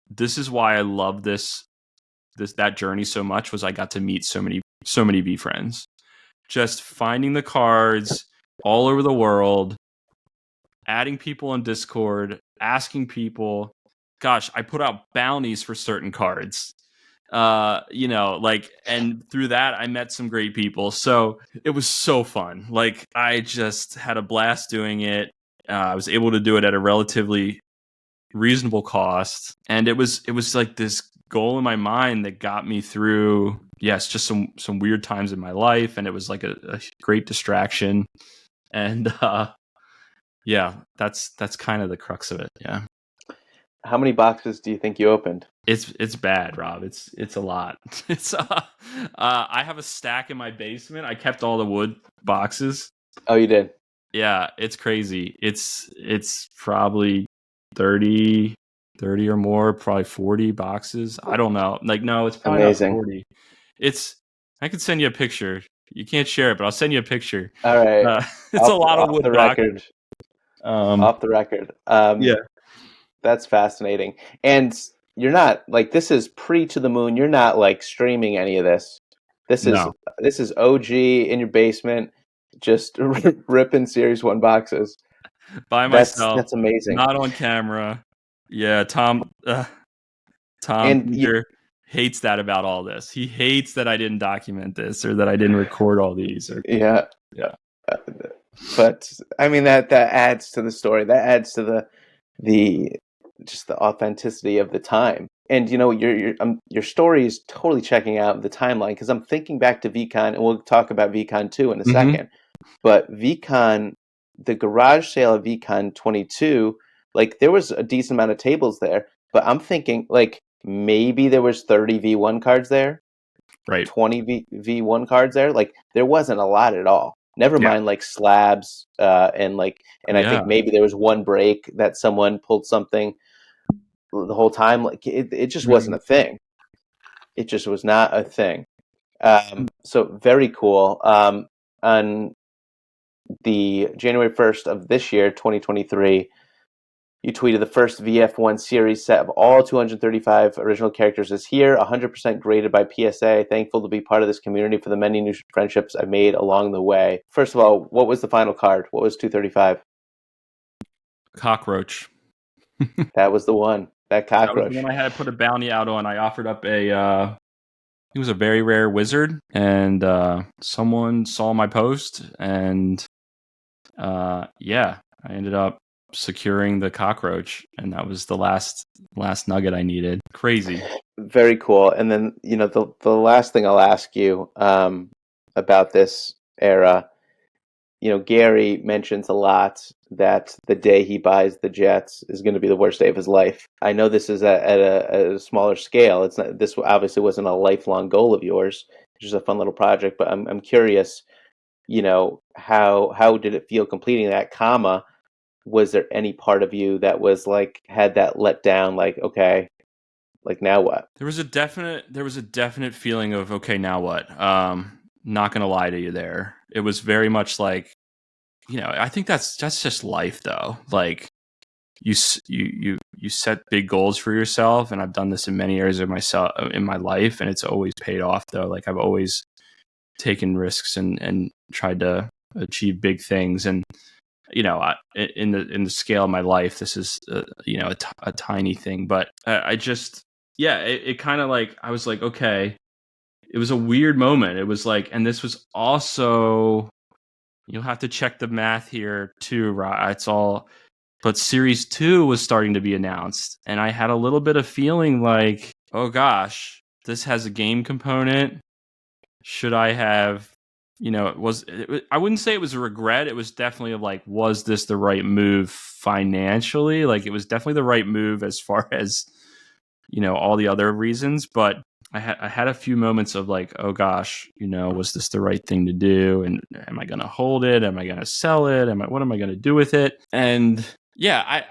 this is why I love that journey so much, was I got to meet so many VeeFriends. Just finding the cards all over the world, adding people on Discord, asking people. Gosh, I put out bounties for certain cards. And through that I met some great people. So it was so fun. Like, I just had a blast doing it. I was able to do it at a relatively reasonable cost, and it was like this goal in my mind that got me through just some weird times in my life, and it was like a great distraction. And that's kind of the crux of it. Yeah. How many boxes do you think you opened? It's bad, Rob. It's a lot. I have a stack in my basement. I kept all the wood boxes. Oh, you did? Yeah, it's crazy. It's probably 30 or more, probably 40 boxes. I don't know. Like, no, it's probably not 40. I could send you a picture. You can't share it, but I'll send you a picture. All right. It's a lot of Off wood the box. record. Um, Off the record. yeah. That's fascinating. And you're not like this is pre to the moon. You're not like streaming any of this. This is No. this is OG in your basement, just ripping Series 1 boxes. By myself, That's amazing. not on camera. Yeah, Tom And Pinter hates that about all this. He hates that I didn't document this or that I didn't record all these. Or yeah, yeah, but I mean that adds to the story. That adds to the just the authenticity of the time. And your story is totally checking out the timeline because I'm thinking back to VeeCon, and we'll talk about VeeCon 2 in a second. But VeeCon, the garage sale of VeeCon 22, like there was a decent amount of tables there, but I'm thinking like maybe there was 30 V1 cards there, right. 20 V1 cards there. Like there wasn't a lot at all. Never Yeah. mind like slabs and I think maybe there was one break that someone pulled something the whole time. Like it just wasn't a thing. It just was not a thing. So very cool. On the January 1st of this year, 2023, you tweeted the first VF1 series set of all 235 original characters is here, 100% graded by PSA. Thankful to be part of this community for the many new friendships I've made along the way. First of all, what was the final card? What was 235? Cockroach. That was the one. That cockroach. That was the one I had to put a bounty out on. I offered up it was a very rare wizard, and someone saw my post, and yeah, I ended up securing the cockroach, and that was the last nugget I needed. Crazy. Very cool. And then the last thing I'll ask you about this era. Gary mentions a lot that the day he buys the Jets is going to be the worst day of his life. I know this is at a smaller scale. It's not. This obviously wasn't a lifelong goal of yours. It's just a fun little project. But I'm curious. How did it feel completing that? Comma, was there any part of you that was like had that let down? Like, okay, like now what? There was a definite feeling of okay, now what? Not gonna lie to you there. It was very much like, I think that's just life though. Like you set big goals for yourself, and I've done this in many areas of myself in my life, and it's always paid off though. Like I've always taken risks and tried to achieve big things, and in the scale of my life, this is a tiny thing, but I just it kind of like I was like, okay, it was a weird moment. It was like, and this was also, you'll have to check the math here too, right? It's all, but Series 2 was starting to be announced, and I had a little bit of feeling like, oh gosh, this has a game component. Should I have, I wouldn't say it was a regret. It was definitely like, was this the right move financially? Like it was definitely the right move as far as, all the other reasons, but I had a few moments of like, oh gosh, was this the right thing to do? And am I going to hold it? Am I going to sell it? What am I going to do with it? And yeah,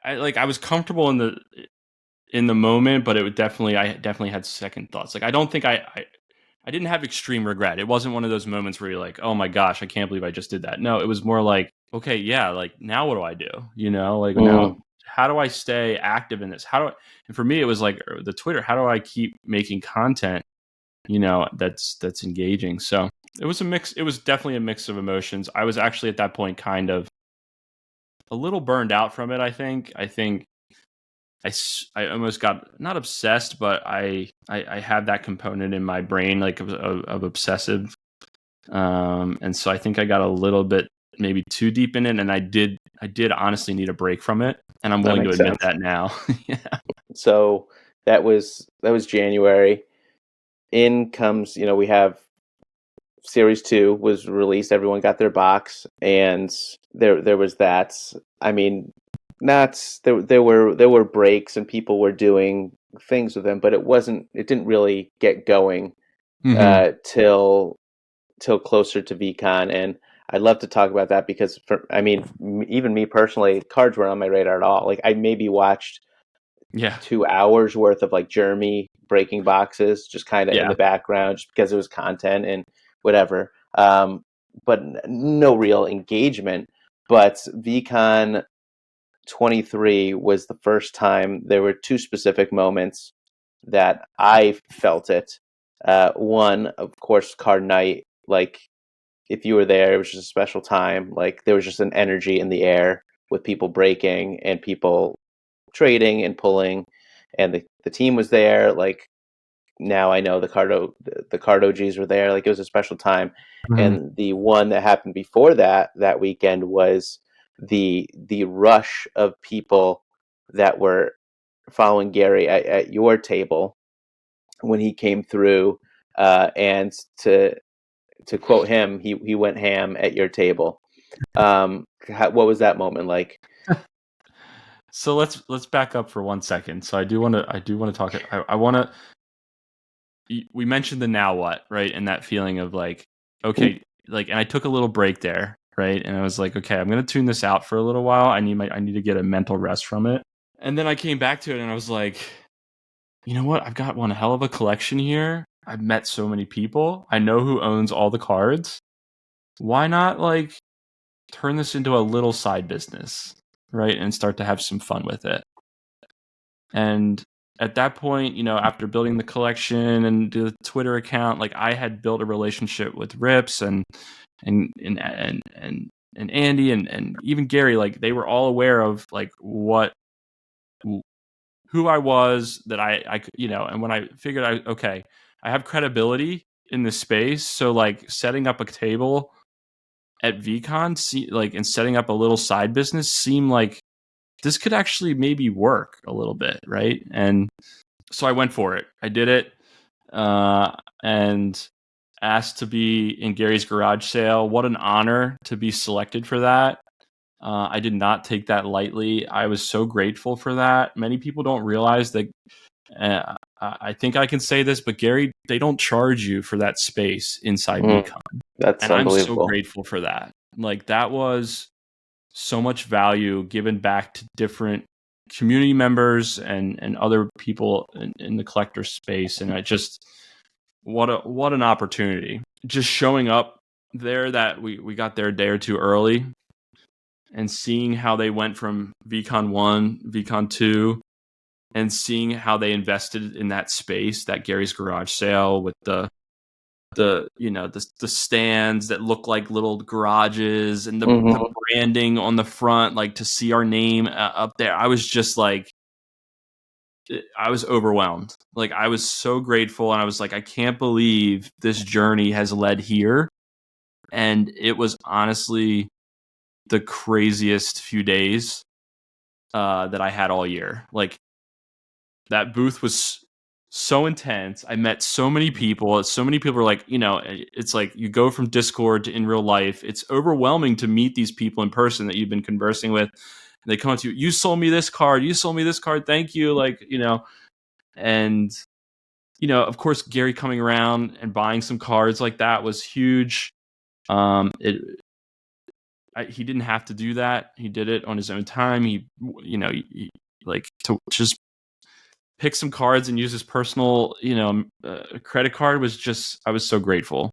I was comfortable in the moment, but I definitely had second thoughts. Like, I don't think I didn't have extreme regret. It wasn't one of those moments where you're like, oh my gosh, I can't believe I just did that. No, it was more like, okay, yeah, like now what do I do? Now how do I stay active in this? And for me, it was like the Twitter, how do I keep making content, that's engaging? So it was a mix. It was definitely a mix of emotions. I was actually at that point kind of a little burned out from it. I think I almost got not obsessed, but I had that component in my brain, like of obsessive. And so I think I got a little bit maybe too deep in it, and I did honestly need a break from it, and I'm willing to admit that now. Yeah. So that was January. In comes, we have Series 2 was released. Everyone got their box, and there was that. I mean, not there were breaks, and people were doing things with them, but it didn't really get going till closer to VeeCon. And I'd love to talk about that because even me personally, cards weren't on my radar at all. Like I maybe watched 2 hours worth of like Jeremy breaking boxes just kind of in the background just because it was content and whatever. but no real engagement. But VeeCon 23 was the first time. There were two specific moments that I felt it. One, of course, card night. Like, if you were there, it was just a special time. Like, there was just an energy in the air with people breaking and people trading and pulling, and the team was there. Like, now I know the card OGs were there. Like, it was a special time. Mhm. And the one that happened before that weekend was the rush of people that were following Gary at your table when he came through, and to quote him, he went ham at your table. What was that moment like? So let's back up for 1 second. So I do want to talk. I want to. We mentioned the now what, right, and that feeling of like, okay, like, and I took a little break there, right, and I was like, okay, I'm gonna tune this out for a little while. I need to get a mental rest from it, and then I came back to it, and I was like, you know what? I've got one hell of a collection here. I've met so many people. I know who owns all the cards. Why not like turn this into a little side business, right, and start to have some fun with it? And at that point, after building the collection and the Twitter account, like I had built a relationship with Rips and Andy and even Gary. Like they were all aware of like who I was, that I and when I figured I have credibility in this space, so like setting up a table at VeeCon, and setting up a little side business seemed like this could actually maybe work a little bit, right? And so I went for it. I did it, and asked to be in Gary's garage sale. What an honor to be selected for that. I did not take that lightly. I was so grateful for that. Many people don't realize that. I think I can say this, but Gary, they don't charge you for that space inside VeeCon. That's And I'm so unbelievable. grateful for that. Like that was so much value given back to different community members and other people in the collector space. And I just, what an opportunity. Just showing up there, that we got there a day or two early, and seeing how they went from VeeCon 1, VeeCon 2, and seeing how they invested in that space, that Gary's garage sale with the stands that look like little garages and the branding on the front, like to see our name up there. I was just like, I was overwhelmed. Like I was so grateful, and I was like, I can't believe this journey has led here. And it was honestly the craziest few days that I had all year. Like that booth was so intense. I met so many people. So many people are like, it's like you go from Discord to in real life. It's overwhelming to meet these people in person that you've been conversing with. And they come up to you, you sold me this card. You sold me this card. Thank you. Like, and, of course, Gary coming around and buying some cards like that was huge. He didn't have to do that. He did it on his own time. He like to just pick some cards and use his personal, credit card was just, I was so grateful.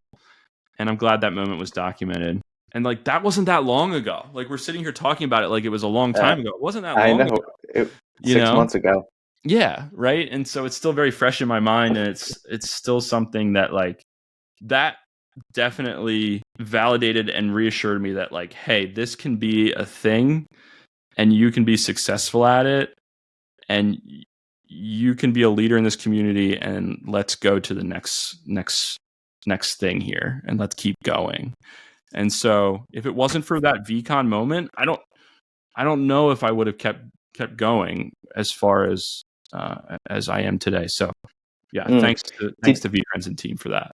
And I'm glad that moment was documented. And like, that wasn't that long ago. Like we're sitting here talking about it like it was a long time ago. It wasn't that long ago. 6 months ago. Yeah. Right. And so it's still very fresh in my mind. And it's still something that like, that definitely validated and reassured me that like, hey, this can be a thing and you can be successful at it. And you can be a leader in this community, and let's go to the next thing here, and let's keep going. And so if it wasn't for that VeeCon moment, I don't know if I would have kept going as far as I am today. So yeah, thanks to VeeFriends and team for that.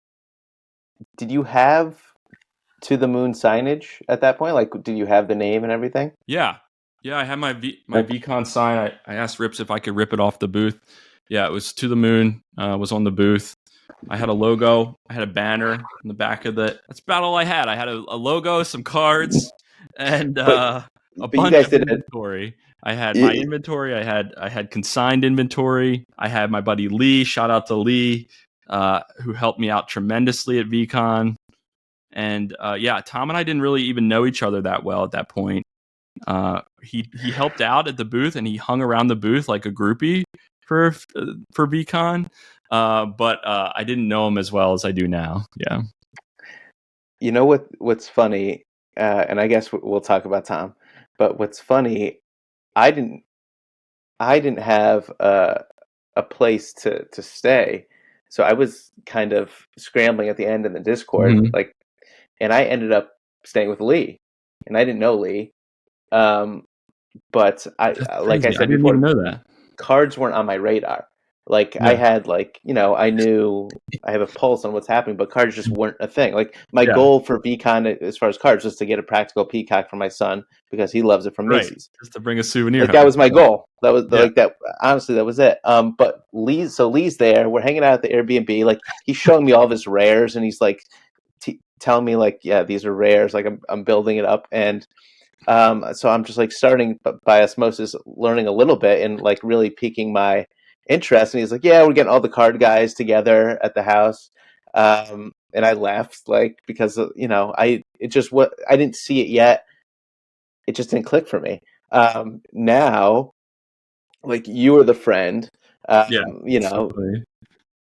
Did you have To the Moon signage at that point? Like, did you have the name and everything? Yeah, I had my VeeCon sign. I asked Rips if I could rip it off the booth. Yeah, it was To the Moon. Was on the booth. I had a logo. I had a banner in the back of it. That's about all I had. I had a logo, some cards, and a bunch of inventory. I had my inventory. I had consigned inventory. I had my buddy Lee. Shout out to Lee, who helped me out tremendously at VeeCon. And Tom and I didn't really even know each other that well at that point. He helped out at the booth, and he hung around the booth like a groupie for VeeCon. But I didn't know him as well as I do now. Yeah. You know what's funny, and I guess we'll talk about Tom. But what's funny, I didn't have a place to stay, so I was kind of scrambling at the end in the Discord, Mm-hmm. like, and I ended up staying with Lee, and I didn't know Lee, but That's like I crazy. I said didn't even before, know that. cards weren't on my radar. Like I Yeah. had I knew I have a pulse on what's happening, but cards just weren't a thing. Like my Yeah. goal for VeeCon as far as cards was to get a practical peacock for my son because he loves it from Right. Macy's. Just to bring a souvenir Like that home. was my goal. That was Yeah. like that. Honestly, that was it. But Lee's there. We're hanging out at the Airbnb. Like he's showing me all of his rares, and he's like telling me like, yeah, these are rares. Like I'm building it up, and so I'm just like starting by osmosis, learning a little bit, and like really piquing my interest. And he's like, yeah, we're getting all the card guys together at the house. And I left like because I didn't see it yet. It just didn't click for me. Now, like you are the friend, Yeah. So funny.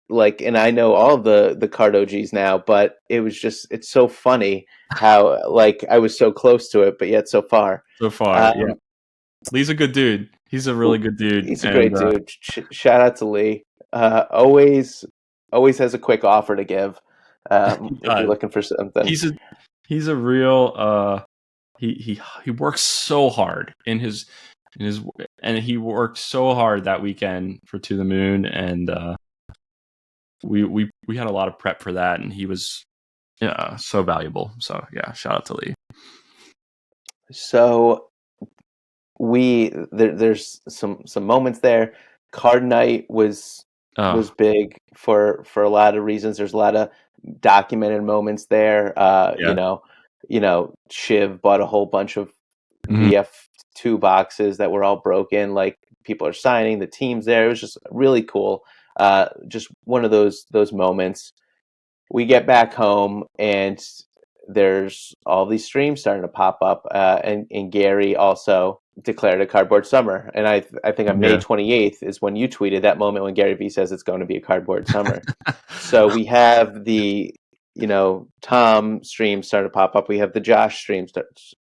like, and I know all the card OGs now, but it's so funny how like I was so close to it, but yet so far. So far, yeah. Um, Lee's a good dude. He's a really good dude, he's a and great dude. Shout out to Lee. Always has a quick offer to give if you're looking for something. he's a real. He works so hard in his and he worked so hard that weekend for To the Moon, and we had a lot of prep for that, and he was so valuable. So yeah, shout out to Lee. So there's some moments there. Card night was big for a lot of reasons. There's a lot of documented moments there. Shiv bought a whole bunch of VF2 boxes that were all broken. Like people are signing, the team's there. It was just really cool. Just one of those moments. We get back home and there's all these streams starting to pop up, and Gary also declared a cardboard summer. And I think on May 28th is when you tweeted that moment when Gary Vee says it's going to be a cardboard summer. So we have the Tom stream starting to pop up. We have the Josh stream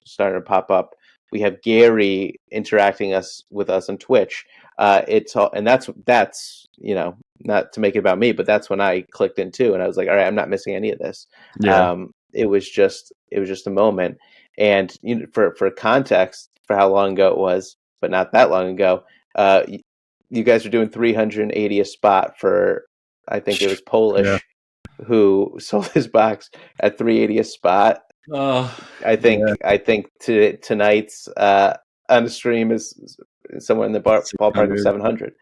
starting to pop up. We have Gary interacting with us on Twitch. It's all, and that's not to make it about me, but that's when I clicked in too, and I was like, all right, I'm not missing any of this. Yeah. It was just a moment, and for context for how long ago it was, but not that long ago. You guys are doing 380 a spot for, I think it was Polish, who sold his box at 380 a spot. I think tonight's on the stream is somewhere in the ballpark of 700.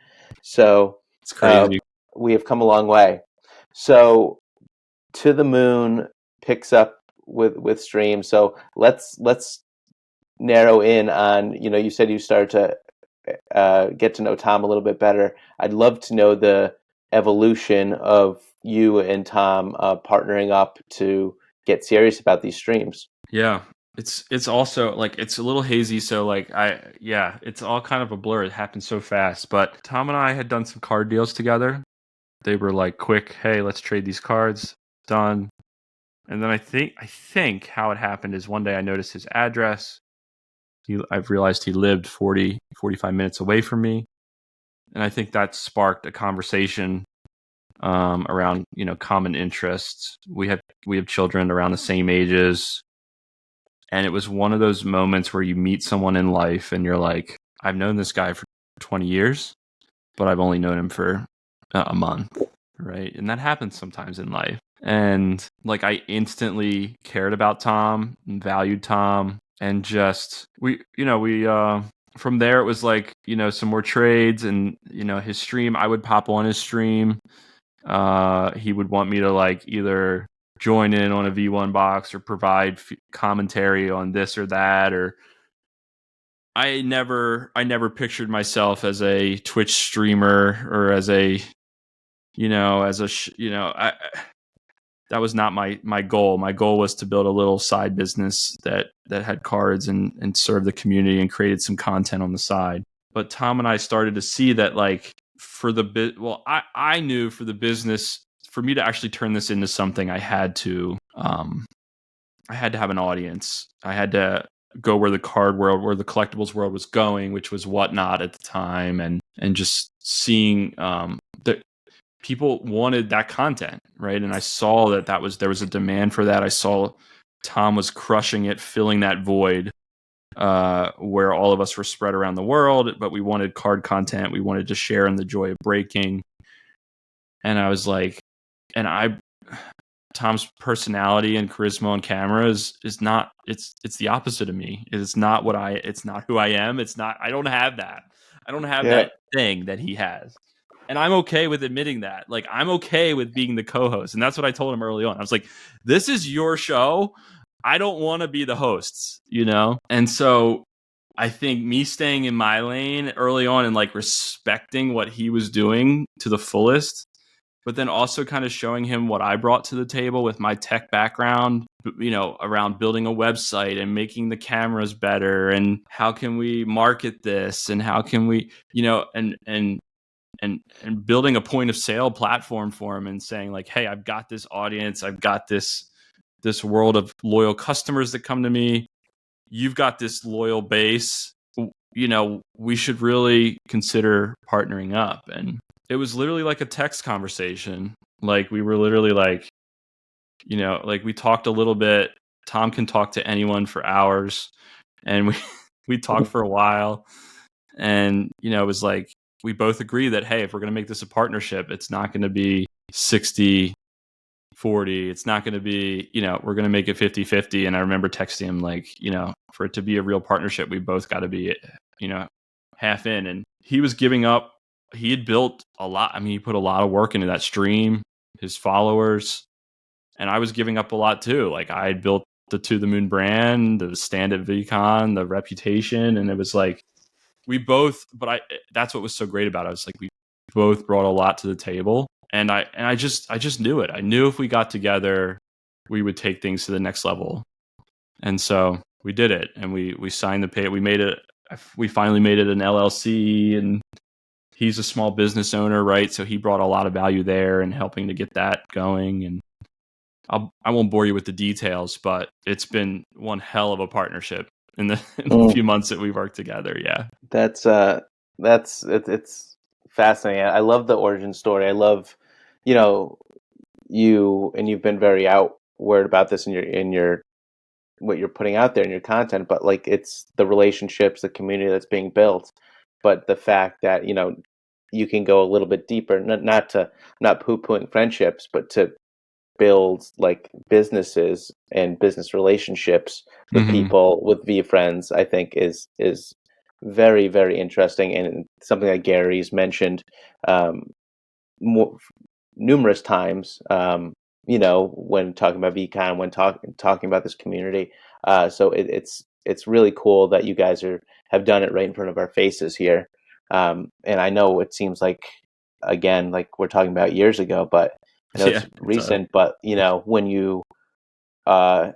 So it's crazy. We have come a long way. So To the Moon picks up with stream. So let's narrow in on, you said you started to get to know Tom a little bit better. I'd love to know the evolution of you and Tom partnering up to get serious about these streams. Yeah. It's also like it's a little hazy, so like it's all kind of a blur. It happened so fast. But Tom and I had done some card deals together. They were like quick, hey, let's trade these cards. Done. And then I think how it happened is one day I noticed his address. I've realized he lived 45 minutes away from me. And I think that sparked a conversation around, common interests. We have children around the same ages. And it was one of those moments where you meet someone in life and you're like, I've known this guy for 20 years, but I've only known him for a month, right? And that happens sometimes in life. And like I instantly cared about Tom and valued Tom, and just we from there it was like, some more trades, and his stream, I would pop on his stream. He would want me to like either join in on a V1 box or provide commentary on this or that, or I never pictured myself as a Twitch streamer or as a not my goal. My goal was to build a little side business that had cards and serve the community and created some content on the side. But Tom and I started to see that, like, for the I knew for the business, for me to actually turn this into something, I had to have an audience. I had to go where the card world, where the collectibles world was going, which was Whatnot at the time, and just seeing that people wanted that content, right? And I saw that there was a demand for that. I saw Tom was crushing it, filling that void where all of us were spread around the world, but we wanted card content. We wanted to share in the joy of breaking. And I was like, Tom's personality and charisma on camera is not, it's the opposite of me. It's not who I am. I don't have that. I don't have that thing that he has. And I'm okay with admitting that. Like, I'm okay with being the co-host. And that's what I told him early on. I was like, this is your show. I don't want to be the hosts, you know? And so I think me staying in my lane early on and like respecting what he was doing to the fullest, but then also kind of showing him what I brought to the table with my tech background, you know, around building a website and making the cameras better, and how can we market this, and how can we, you know, and building a point of sale platform for him, and saying like, hey, I've got this audience, I've got this world of loyal customers that come to me. You've got this loyal base, you know, we should really consider partnering up. And it was literally like a text conversation. Like, we were literally like, you know, like, we talked a little bit. Tom can talk to anyone for hours, and we talked for a while. And, you know, it was like, we both agree that, hey, if we're going to make this a partnership, it's not going to be 60-40. It's not going to be, you know, we're going to make it 50-50. And I remember texting him like, you know, for it to be a real partnership, we both got to be, you know, half in. And he was giving up. He had built a lot. I mean, he put a lot of work into that stream, his followers, and I was giving up a lot too. Like, I had built the To the Moon brand, the stand at VeeCon, the reputation. And it was like, that's what was so great about it. I was like, we both brought a lot to the table. And I just knew it. I knew if we got together, we would take things to the next level. And so we did it, and we signed the pay. We finally made it an LLC, and he's a small business owner, right? So he brought a lot of value there and helping to get that going. And I won't bore you with the details, but it's been one hell of a partnership in the few months that we've worked together. Yeah. It's fascinating. I love the origin story. I love, you know, you've been very outward about this in your what you're putting out there in your content, but like, it's the relationships, the community that's being built, but the fact that, you know, you can go a little bit deeper, not poo-pooing friendships, but to build like businesses and business relationships with people with VeeFriends, I think is very, very interesting, and something that Gary's mentioned numerous times, you know, when talking about VeeCon, when talking about this community. So it's really cool that you guys have done it right in front of our faces here. And I know it seems like, again, like we're talking about years ago, but I know it's recent. But, you know, when you when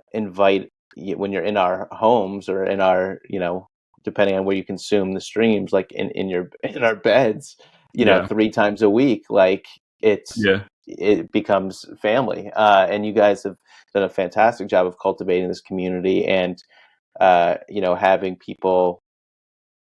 you're in our homes, or in our, you know, depending on where you consume the streams, like in our beds, you know, 3 times a week, like it becomes family. And you guys have done a fantastic job of cultivating this community, and you know, having people,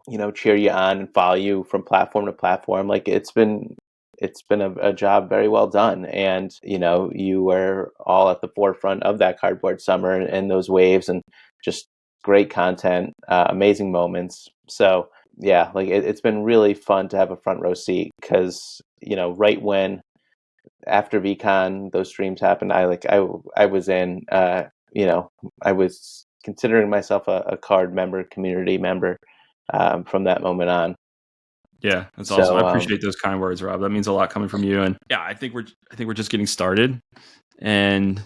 you know, cheer you on and follow you from platform to platform. Like, it's been a job very well done. And, you know, you were all at the forefront of that cardboard summer and those waves, and just great content, amazing moments. So yeah, like, it's been really fun to have a front row seat, because, you know, right when after VeeCon those streams happened, I was in, you know, I was considering myself a card member, community member, from that moment on. Yeah, that's awesome. I appreciate those kind words, Rob. That means a lot coming from you. And yeah, I think we're just getting started. And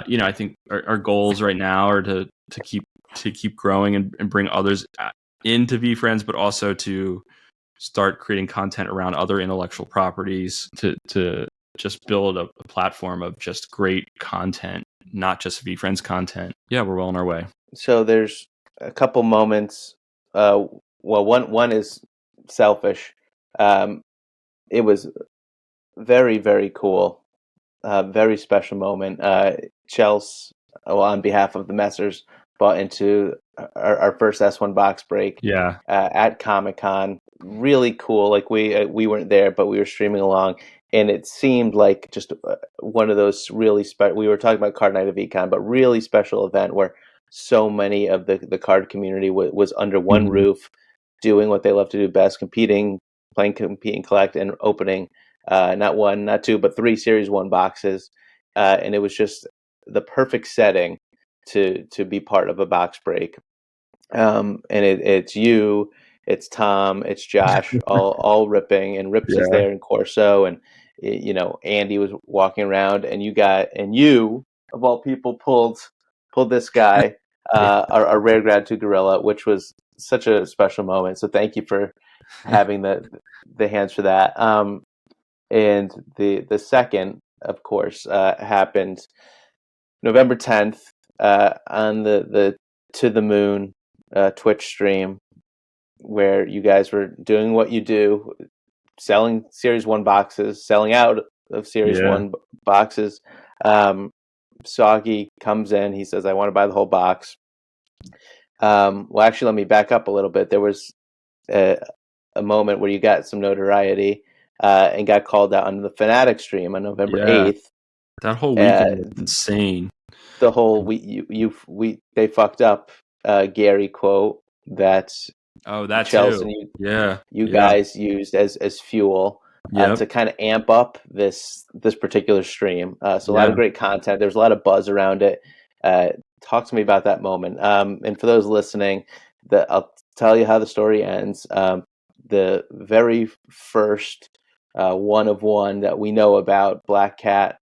you know, I think our goals right now are to keep growing and bring others into VeeFriends, but also to start creating content around other intellectual properties, to just build a platform of just great content, not just VeeFriends content. Yeah, we're well on our way. So there's a couple moments. Well, one is selfish. It was very, very cool. Very special moment. Chelsea, well, on behalf of the Messers, bought into our first S1 box break. Yeah. At Comic-Con. Really cool. Like we weren't there, but we were streaming along, and it seemed like just one of those really special. We were talking about Card Night of VeeCon, but really special event where so many of the card community was under one roof, doing what they love to do best: competing, playing, compete, and collect, and opening not one, not two, but three Series 1 boxes. And it was just the perfect setting to be part of a box break. And it's you, it's Tom, it's Josh, all ripping, and Rips is there in Corso, and Andy was walking around, and you of all people pulled this guy, our rare gratitude gorilla, which was such a special moment. So thank you for having the hands for that. And the second, of course, happened November 10th on the To the Moon Twitch stream, where you guys were doing what you do, selling Series 1 boxes, selling out of Series 1 boxes. Soggy comes in, he says, I want to buy the whole box. Well, actually, let me back up a little bit. There was a moment where you got some notoriety and got called out on the Fanatic stream on November 8th. That whole weekend was insane. The whole they fucked up Gary quote that Chelsea and you guys used as fuel to kind of amp up this particular stream. So a lot of great content. There's a lot of buzz around it. Talk to me about that moment. And for those listening, I'll tell you how the story ends. The very first one of one that we know about, Black Cat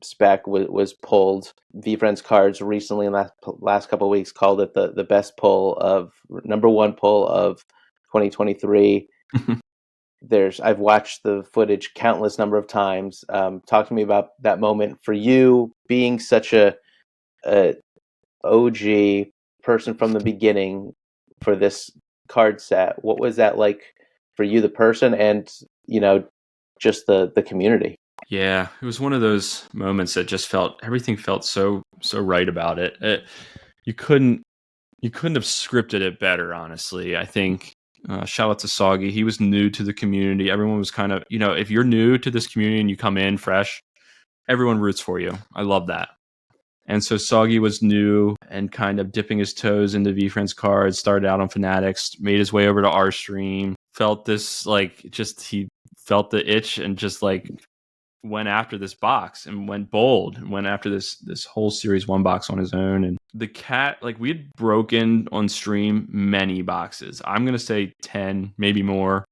Spec was pulled. VeeFriends Cards recently in last couple of weeks called it the best pull of number one pull of 2023. I've watched the footage countless number of times. Talk to me about that moment for you, being such a OG person from the beginning for this card set. What was that like for you, the person, and just the community? Yeah, it was one of those moments that just everything felt so right about it. You couldn't have scripted it better, honestly. I think shout out to Soggy. He was new to the community. Everyone was kind of, if you're new to this community and you come in fresh, everyone roots for you. I love that. And so Soggy was new and kind of dipping his toes into VeeFriends Cards, started out on Fanatics, made his way over to our stream, felt this he felt the itch and just went after this box and went bold and went after this whole Series 1 box on his own. And the cat, we had broken on stream many boxes. I'm going to say 10, maybe more,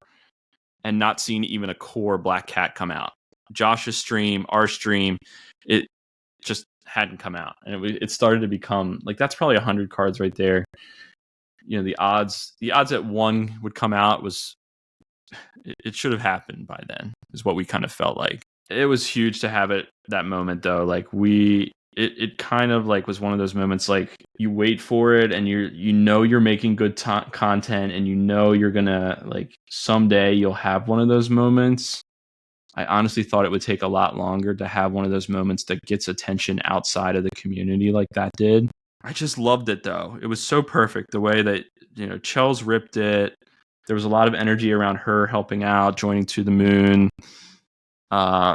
and not seen even a core Black Cat come out. Josh's stream, our stream, it just hadn't come out. And it started to become that's probably 100 cards right there. The odds that one would come out it should have happened by then, is what we kind of felt like. It was huge to have that moment though. It kind of was one of those moments you wait for it and you're making good content and you're gonna someday you'll have one of those moments. I honestly thought it would take a lot longer to have one of those moments that gets attention outside of the community like that did. I just loved it though. It was so perfect the way that Chels ripped it. There was a lot of energy around her helping out, joining To the Moon.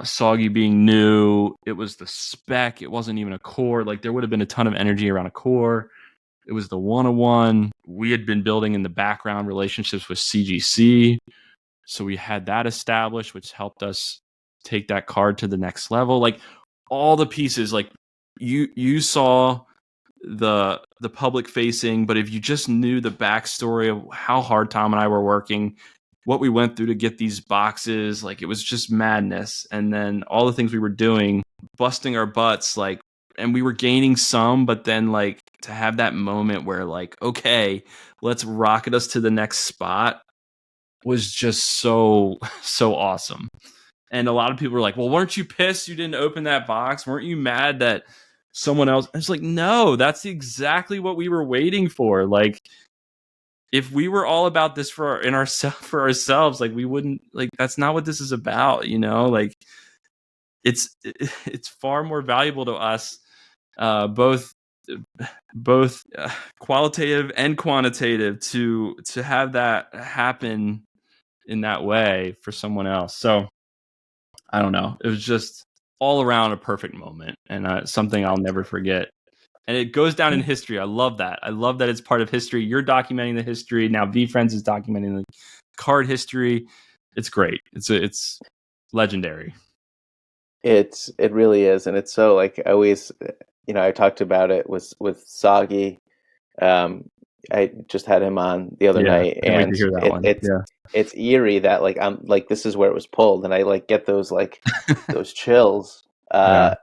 Soggy being new, it was the spec. It wasn't even a core. There would have been a ton of energy around a core. It was the 101. We had been building in the background relationships with CGC, so we had that established, which helped us take that card to the next level. All the pieces, you saw the public facing, but if you just knew the backstory of how hard Tom and I were working, what we went through to get these boxes, it was just madness. And then all the things we were doing, busting our butts, and we were gaining some, but then to have that moment where okay, let's rocket us to the next spot was just so awesome. And a lot of people were like, well, weren't you pissed you didn't open that box? Weren't you mad that someone else? It's like, no, that's exactly what we were waiting for. Like, if we were all about this for ourselves, like we wouldn't, like, that's not what this is about, like it's far more valuable to us, both qualitative and quantitative, to have that happen in that way for someone else. So I don't know. It was just all around a perfect moment, and something I'll never forget. And it goes down in history. I love that. I love that it's part of history. You're documenting the history. Now VeeFriends is documenting the card history. It's great. It's legendary. It really is, and it's so like I always, I talked about it with Soggy. I just had him on the other Yeah, night, can't wait to and hear that one. Yeah. it's eerie that like I'm like this is where it was pulled, and I like get those like those chills, Yeah.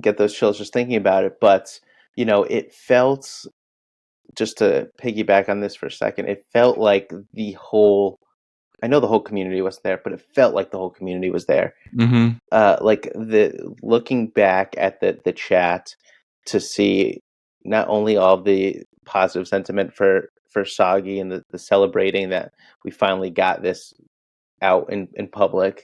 get those chills just thinking about it. But it felt, just to piggyback on this for a second, it felt like I know the whole community was there, but it felt like the whole community was there. Mm-hmm. Like looking back at the chat to see not only all the positive sentiment for Soggy and the celebrating that we finally got this out in public,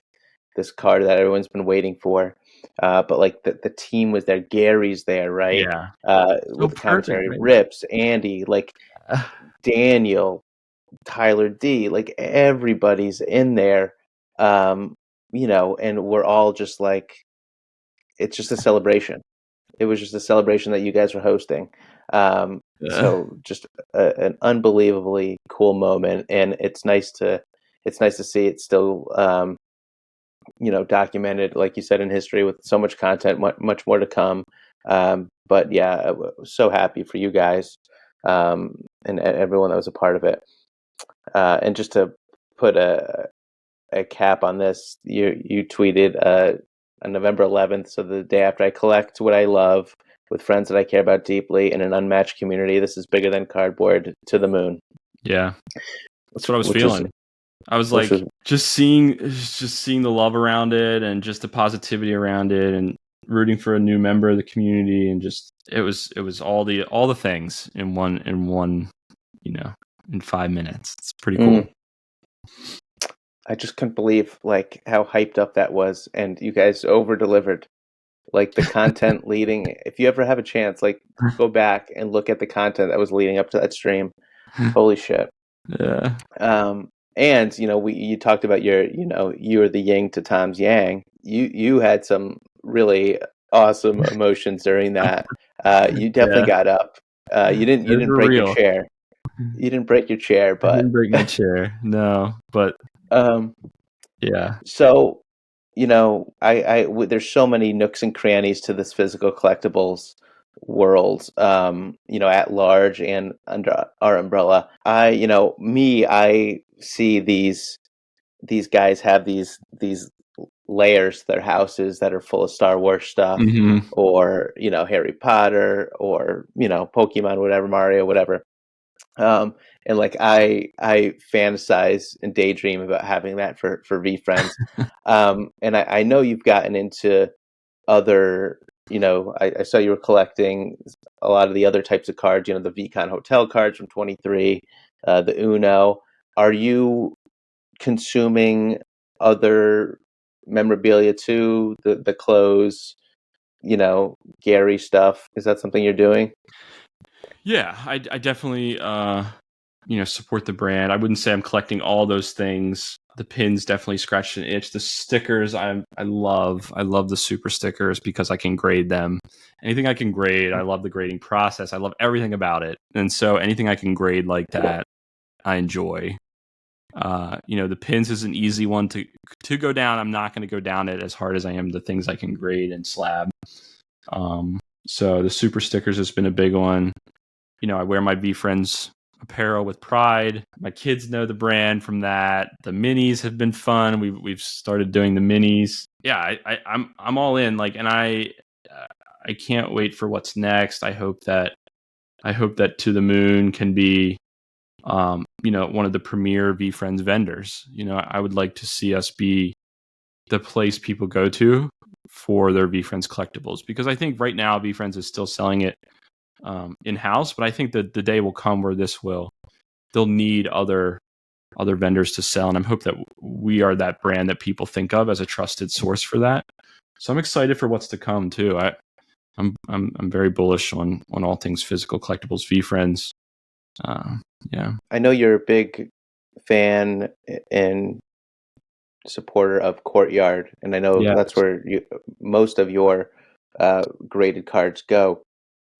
this card that everyone's been waiting for, but like the team was there. Gary's there, right? Yeah. So With the perfect, commentary, right? Rips, Andy, like Daniel, Tyler D, like everybody's in there. Um, and we're all just like, it's just a celebration. It was just a celebration that you guys were hosting. So just an unbelievably cool moment, and it's nice to see it still, documented, like you said, in history with so much content, much more to come. But yeah, I was so happy for you guys, and everyone that was a part of it. And just to put a cap on this, you tweeted on November 11th, so the day after, I collect what I love with friends that I care about deeply in an unmatched community. This is bigger than cardboard, to the moon. Yeah. That's what I was Which is feeling. I was which like, was just seeing the love around it, and just the positivity around it, and rooting for a new member of the community, and just it was all the things in one in 5 minutes. It's pretty cool. I just couldn't believe like how hyped up that was, and you guys over delivered. Like the content leading, if you ever have a chance, like go back and look at the content that was leading up to that stream. Holy shit. Yeah. And you talked about you're the yin to Tom's yang. You had some really awesome emotions during that. You definitely Yeah. got up. You Those didn't were break your real. chair. You didn't break your chair, I but didn't break my chair. No, but um yeah. so there's so many nooks and crannies to this physical collectibles world, at large and under our umbrella. I see these guys have these layers to their houses that are full of Star Wars stuff, Mm-hmm. or Harry Potter, or Pokemon, whatever, Mario, whatever. And like I fantasize and daydream about having that for VeeFriends. And I know you've gotten into other, I saw you were collecting a lot of the other types of cards, the VeeCon hotel cards from 23, the Uno. Are you consuming other memorabilia too, the clothes, Gary stuff? Is that something you're doing? Yeah, I definitely support the brand. I wouldn't say I'm collecting all those things. The pins definitely scratched an itch. The stickers, I love the super stickers because I can grade them. Anything I can grade, I love the grading process. I love everything about it. And so anything I can grade like that, I enjoy. The pins is an easy one to go down. I'm not going to go down it as hard as I am the things I can grade and slab. So the super stickers has been a big one. I wear my VeeFriends apparel with pride. My kids know the brand from that. The minis have been fun. We've started doing the minis. Yeah, I'm all in. Like, and I can't wait for what's next. I hope that To the Moon can be, one of the premier VeeFriends vendors. I would like to see us be the place people go to for their VeeFriends collectibles, because I think right now VeeFriends is still selling it in-house, but I think that the day will come where they'll need other vendors to sell, and I hope that we are that brand that people think of as a trusted source for that. So I'm excited for what's to come too. I'm very bullish on all things physical collectibles, VeeFriends. Yeah. I know you're a big fan and supporter of Courtyard, and I know that's where most of your graded cards go.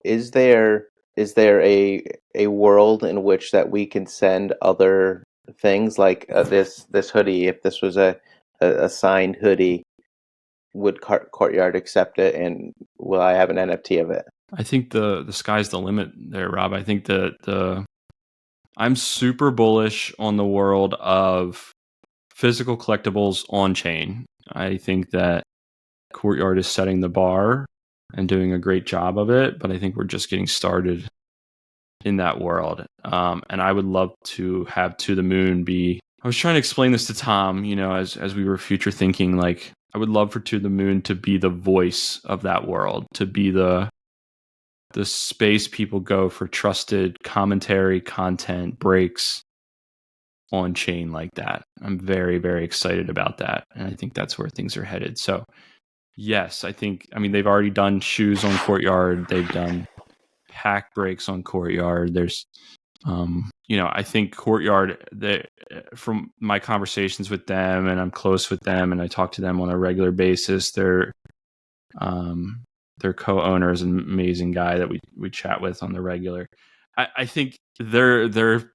Is there a world in which that we can send other things like this hoodie? If this was a signed hoodie, would Courtyard accept it, and will I have an NFT of it? I think the sky's the limit there, Rob. I think I'm super bullish on the world of physical collectibles on chain. I think that Courtyard is setting the bar and doing a great job of it, but I think we're just getting started in that world. And I would love to have To the Moon be. I was trying to explain this to Tom, as we were future thinking, like I would love for To the Moon to be the voice of that world, to be the space people go for trusted commentary, content, breaks on chain like that. I'm very, very excited about that. And I think that's where things are headed. So yes, they've already done shoes on Courtyard. They've done pack breaks on Courtyard. There's, I think Courtyard, from my conversations with them, and I'm close with them and I talk to them on a regular basis, their co-owner is an amazing guy that we chat with on the regular. I think their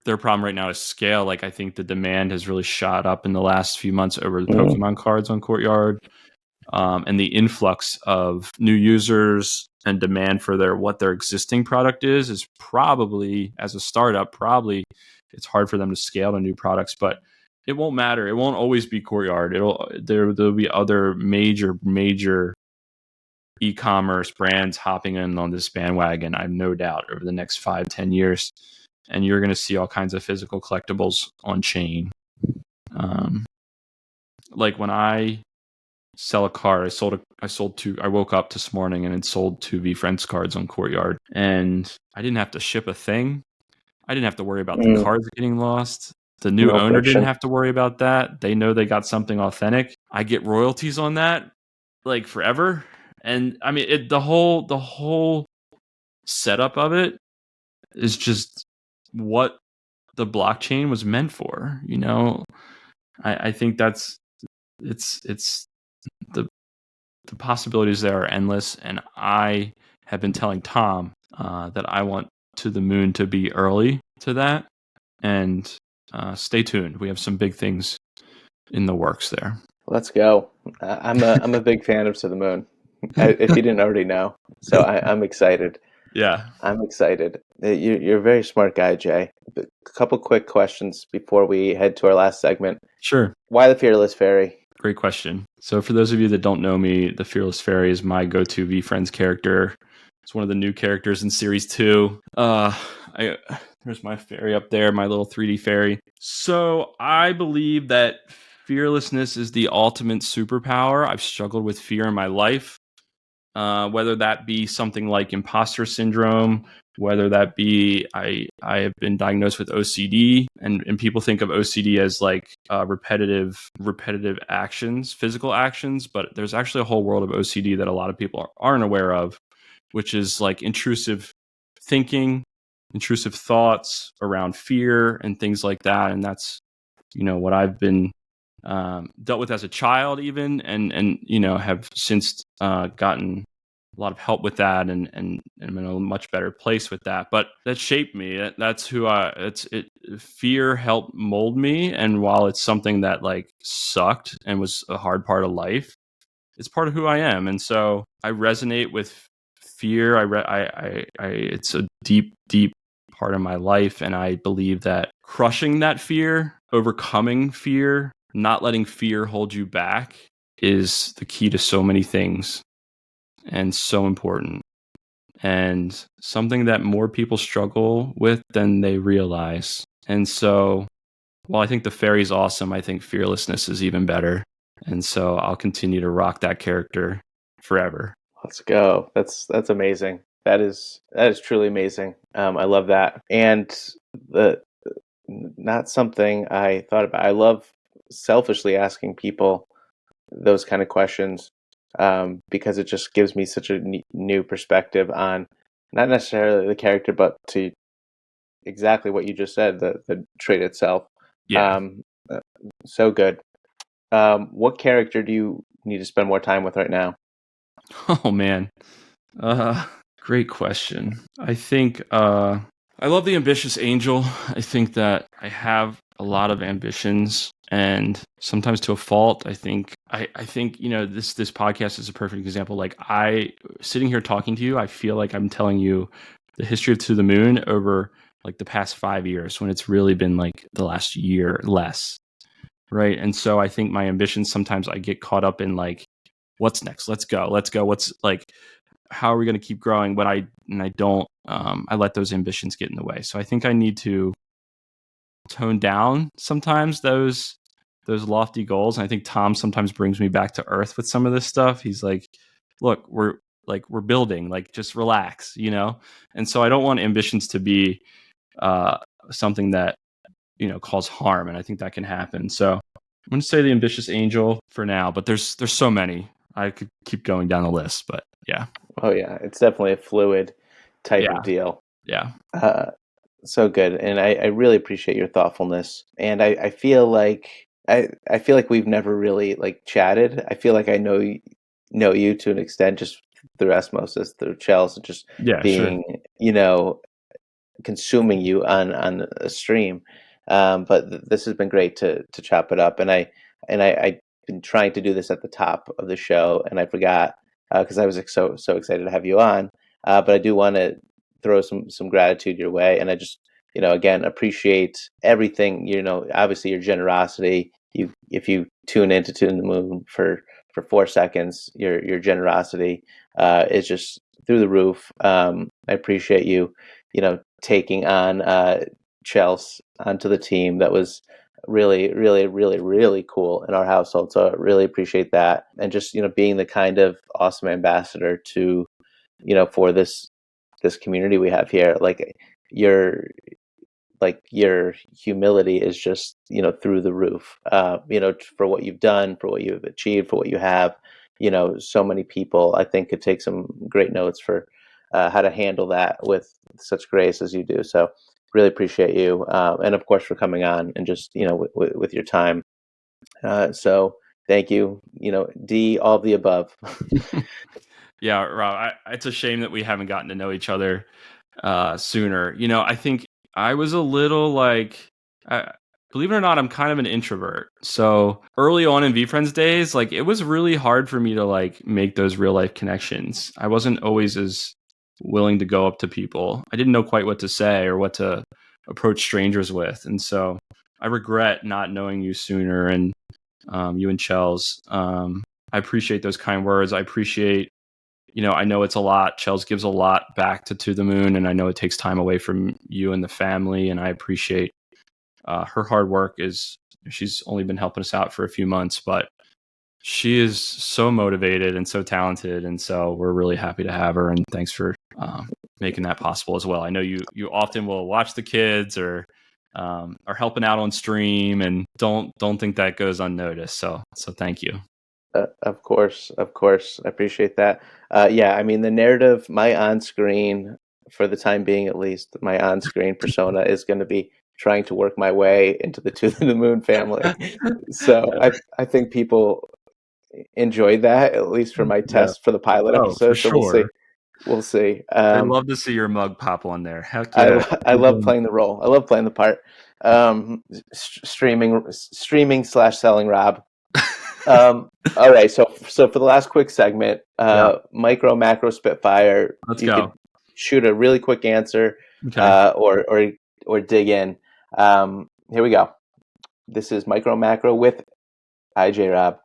problem right now is scale. Like I think the demand has really shot up in the last few months over the Pokemon cards on Courtyard, and the influx of new users and demand for what their existing product is probably, as a startup, it's hard for them to scale to new products, but it won't matter. It won't always be Courtyard. There'll be other major e-commerce brands hopping in on this bandwagon, I have no doubt, over the next 5-10 years. And you're going to see all kinds of physical collectibles on chain. Like when I sell a card, I woke up this morning and had sold 2 VeeFriends cards on Courtyard, and I didn't have to ship a thing. I didn't have to worry about the cards getting lost. The new owner didn't have to worry about that. They know they got something authentic. I get royalties on that like forever. And I mean, the whole setup of it is just what the blockchain was meant for. I think it's the possibilities there are endless. And I have been telling Tom that I want To the Moon to be early to that, and stay tuned. We have some big things in the works there. Let's go. I'm a big fan of To the Moon. If you didn't already know. So I'm excited. Yeah. I'm excited. You're a very smart guy, Jay. A couple quick questions before we head to our last segment. Sure. Why the Fearless Fairy? Great question. So for those of you that don't know me, the Fearless Fairy is my go-to VeeFriends character. It's one of the new characters in Series 2. There's my fairy up there, my little 3D fairy. So I believe that fearlessness is the ultimate superpower. I've struggled with fear in my life. Whether that be something like imposter syndrome, whether that be I have been diagnosed with OCD, and people think of OCD as like repetitive actions, physical actions, but there's actually a whole world of OCD that a lot of people aren't aware of, which is like intrusive thinking, intrusive thoughts around fear and things like that. And that's, what I've been dealt with as a child even, and have since gotten a lot of help with that, and I'm in a much better place with that. But that shaped me. That's who fear helped mold me. And while it's something that like sucked and was a hard part of life, it's part of who I am. And so I resonate with fear. It's a deep part of my life. And I believe that crushing that fear, overcoming fear, not letting fear hold you back is the key to so many things, and so important, and something that more people struggle with than they realize. And so while I think the fairy's awesome, I think fearlessness is even better. And so I'll continue to rock that character forever. Let's go. That's amazing. That is truly amazing. I love that. And the not something I thought about. I love selfishly asking people those kind of questions because it just gives me such a new perspective on not necessarily the character, but to exactly what you just said, the trait itself. Yeah. Uh, so good. What character do you need to spend more time with right now? Oh man. Great question. I think I love the ambitious angel. I think that I have a lot of ambitions, and sometimes to a fault. I think this podcast is a perfect example. Like, I sitting here talking to you, I feel like I'm telling you the history of To the Moon over like the past 5 years, when it's really been like the last year less, right? And so I think my ambitions, sometimes I get caught up in like, what's next? Let's go. What's like, how are we going to keep growing? But I don't. I let those ambitions get in the way. So I think I need to tone down sometimes those lofty goals. And I think Tom sometimes brings me back to earth with some of this stuff. He's like, "Look, we're building. Like, just relax, you know." And so I don't want ambitions to be something that cause harm. And I think that can happen. So I'm going to say the ambitious angel for now. But there's so many. I could keep going down the list, but yeah. Oh yeah, it's definitely a fluid type of Yeah. deal. Yeah. So good, and I really appreciate your thoughtfulness. And I feel like I feel like we've never really like chatted. I feel like I know you to an extent just through osmosis, through Chels, and just Yeah, sure. being consuming you on a stream. But this has been great to chop it up, and I've been trying to do this at the top of the show, and I forgot because I was so excited to have you on. But I do want to throw some gratitude your way, and I just again appreciate everything. Obviously your generosity. If you tune in to Tune the Moon for 4 seconds, your generosity is just through the roof. I appreciate you taking on Chelsea onto the team. That was really, really, really, really cool in our household. So I really appreciate that. And just, being the kind of awesome ambassador to, for this community we have here. Your your humility is just, through the roof, for what you've done, for what you've achieved, for what you have. So many people, I think, could take some great notes for how to handle that with such grace as you do. So really appreciate you. And of course for coming on and just, with your time. So thank you, D, all of the above. Yeah, Rob, it's a shame that we haven't gotten to know each other sooner. I think I was a little like, believe it or not, I'm kind of an introvert. So early on in VeeFriends days, like, it was really hard for me to like make those real life connections. I wasn't always as willing to go up to people. I didn't know quite what to say or what to approach strangers with. And so I regret not knowing you sooner, and you and Chels. I appreciate those kind words. I appreciate, I know it's a lot. Chels gives a lot back to the Moon, and I know it takes time away from you and the family. And I appreciate her hard work. She's only been helping us out for a few months, but she is so motivated and so talented. And so we're really happy to have her. And thanks for making that possible as well. I know you often will watch the kids or are helping out on stream, and don't think that goes unnoticed. So thank you. Of course. I appreciate that. Yeah, I mean, the narrative, my on-screen, for the time being at least, my on-screen persona is going to be trying to work my way into the To the Moon family. So I think people enjoyed that, at least for my Yeah. test for the pilot Oh, for episode. So we'll see. sure. We'll see. They love to see your mug pop on there. Heck yeah. I love playing the role. I love playing the part. Streaming slash selling Rob. All right. So for the last quick segment, Yeah. micro macro Spitfire. Let's You go. could shoot a really quick answer, Okay. or dig in. Here we go. This is micro macro with IJ Rob.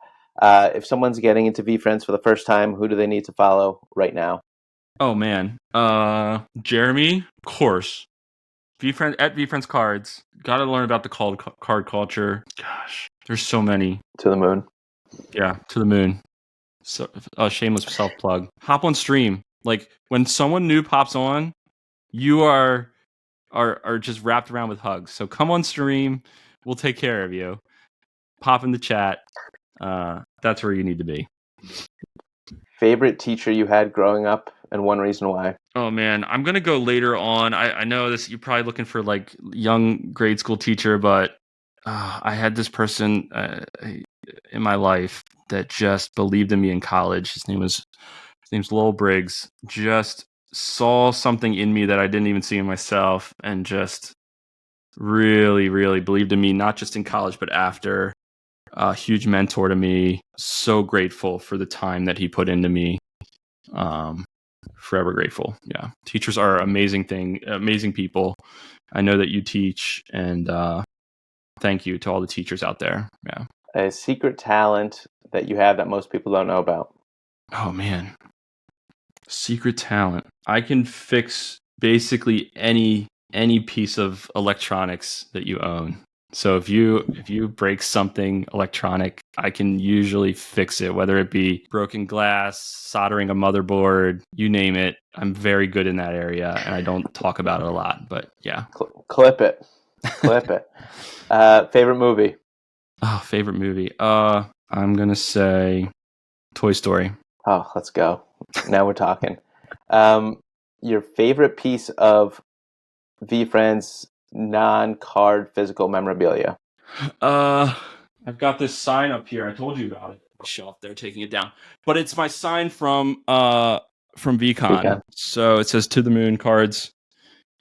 If someone's getting into VeeFriends for the first time, who do they need to follow right now? Oh man. Jeremy, of course. VeeFriends at VeeFriends Cards. Got to learn about the card culture. Gosh, there's so many. To the Moon. Yeah, to the moon. So, shameless self plug. Hop on stream. Like when someone new pops on, you are just wrapped around with hugs. So come on stream. We'll take care of you. Pop in the chat. That's where you need to be. Favorite teacher you had growing up, and one reason why? Oh man, I'm gonna go later on. I know this. You're probably looking for like young grade school teacher, but I had this person in my life that just believed in me in college. His name's Lowell Briggs. Just saw something in me that I didn't even see in myself, and just really, really believed in me, not just in college but after. A huge mentor to me. So grateful for the time that he put into me. Forever grateful. Yeah, teachers are amazing people. I know that you teach, and thank you to all the teachers out there. Yeah. A secret talent that you have that most people don't know about? Oh man, secret talent. I can fix basically any piece of electronics that you own. So if you break something electronic, I can usually fix it, whether it be broken glass, soldering a motherboard, you name it. I'm very good in that area, and I don't talk about it a lot, but yeah. Clip it. Clip it. Favorite movie? Oh, favorite movie. I'm gonna say Toy Story. Oh, let's go. Now we're talking. Your favorite piece of VeeFriends non-card physical memorabilia? I've got this sign up here. I told you about it. Shelf there, taking it down. But it's my sign from VeeCon. VeeCon. So it says "To the Moon" cards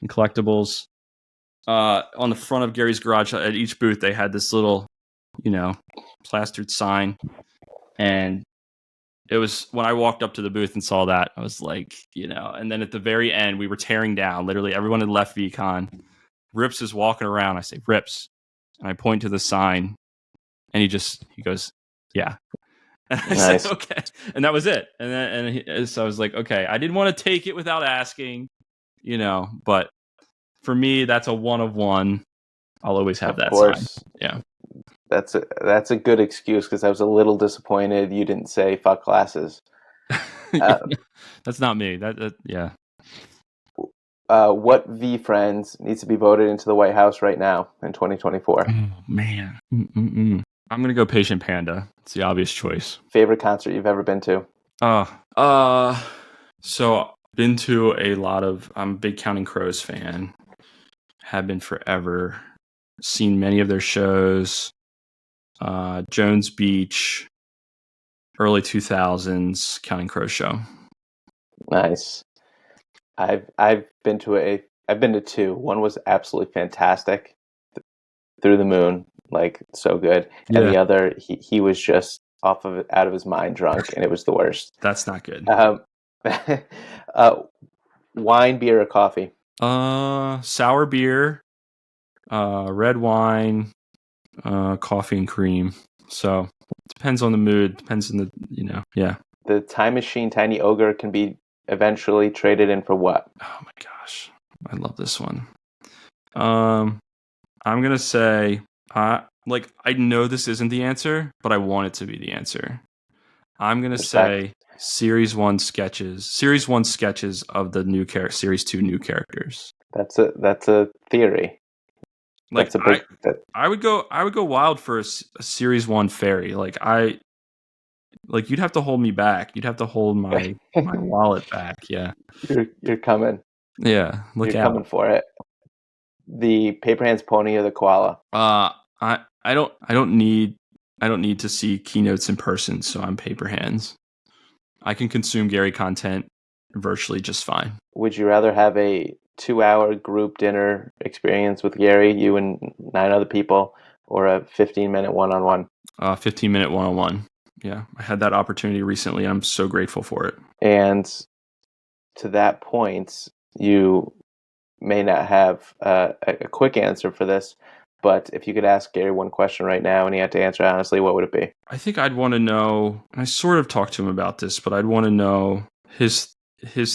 and collectibles. On the front of Gary's garage at each booth, they had this little, plastered sign, and it was when I walked up to the booth and saw that, I was like, and then at the very end, we were tearing down. Literally, everyone had left VeeCon. Rips is walking around. I say, Rips, and I point to the sign, and he goes, yeah. And I said, okay, and that was it. So I was like, okay, I didn't want to take it without asking, but for me, that's a one of one. I'll always have that sign. Yeah. That's a good excuse, because I was a little disappointed you didn't say fuck glasses. That's not me. Yeah. What VeeFriends needs to be voted into the White House right now in 2024? Oh man. I'm gonna go Patient Panda. It's the obvious choice. Favorite concert you've ever been to? So been to a lot of. I'm a big Counting Crows fan. Have been forever. Seen many of their shows. Jones Beach, early 2000s Counting Crows show. Nice. I've been to two. One was absolutely fantastic, Through the Moon, like so good, and the other he was just out of his mind drunk, and it was the worst. That's not good. Wine, beer, or coffee? Sour beer, red wine, coffee and cream. So it depends on the mood. Depends on the yeah. The Time Machine Tiny Ogre can be eventually traded in for what? Oh my gosh, I love this one. I'm gonna say, I know this isn't the answer, but I want it to be the answer. I'm gonna say Series 1 sketches of the new Series 2 new characters. That's a theory. Like I would go wild for a Series 1 fairy. You'd have to hold me back. You'd have to hold my wallet back. Yeah. You're coming. Yeah. You're coming for it. The Paper Hands pony or the koala? I don't need to see keynotes in person, so I'm Paper Hands. I can consume Gary content virtually just fine. Would you rather have a 2-hour group dinner experience with Gary, you and 9 other people, or a 15-minute one-on-one? 15-minute one-on-one. Yeah, I had that opportunity recently. I'm so grateful for it. And to that point, you may not have a quick answer for this, but if you could ask Gary one question right now and he had to answer honestly, what would it be? I think I'd want to know, and I sort of talked to him about this, but I'd want to know his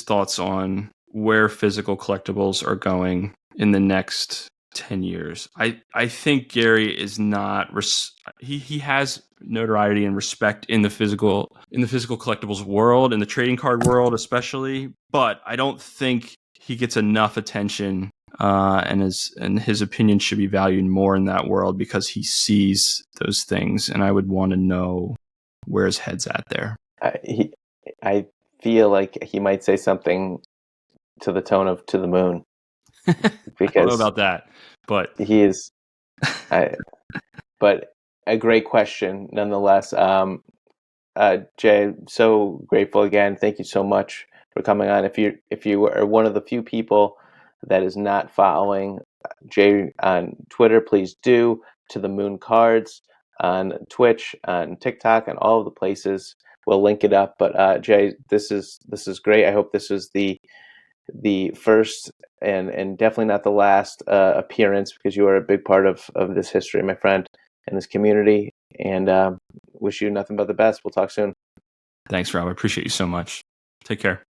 thoughts on where physical collectibles are going in the next 10 years. I think Gary is not he has notoriety and respect in the physical collectibles world, in the trading card world especially, but I don't think he gets enough attention, and his opinion should be valued more in that world because he sees those things, and I would want to know where his head's at there. I feel like he might say something to the tone of "to the moon," I don't know because about that, but he is. But a great question nonetheless. Jay, so grateful again. Thank you so much for coming on. If you are one of the few people that is not following Jay on Twitter, please do. To the Moon Cards on Twitch, on TikTok, and all of the places. We'll link it up. But Jay, this is great. I hope this is the first and definitely not the last appearance, because you are a big part of this history, my friend, and this community. And wish you nothing but the best. We'll talk soon. Thanks, Rob. I appreciate you so much. Take care.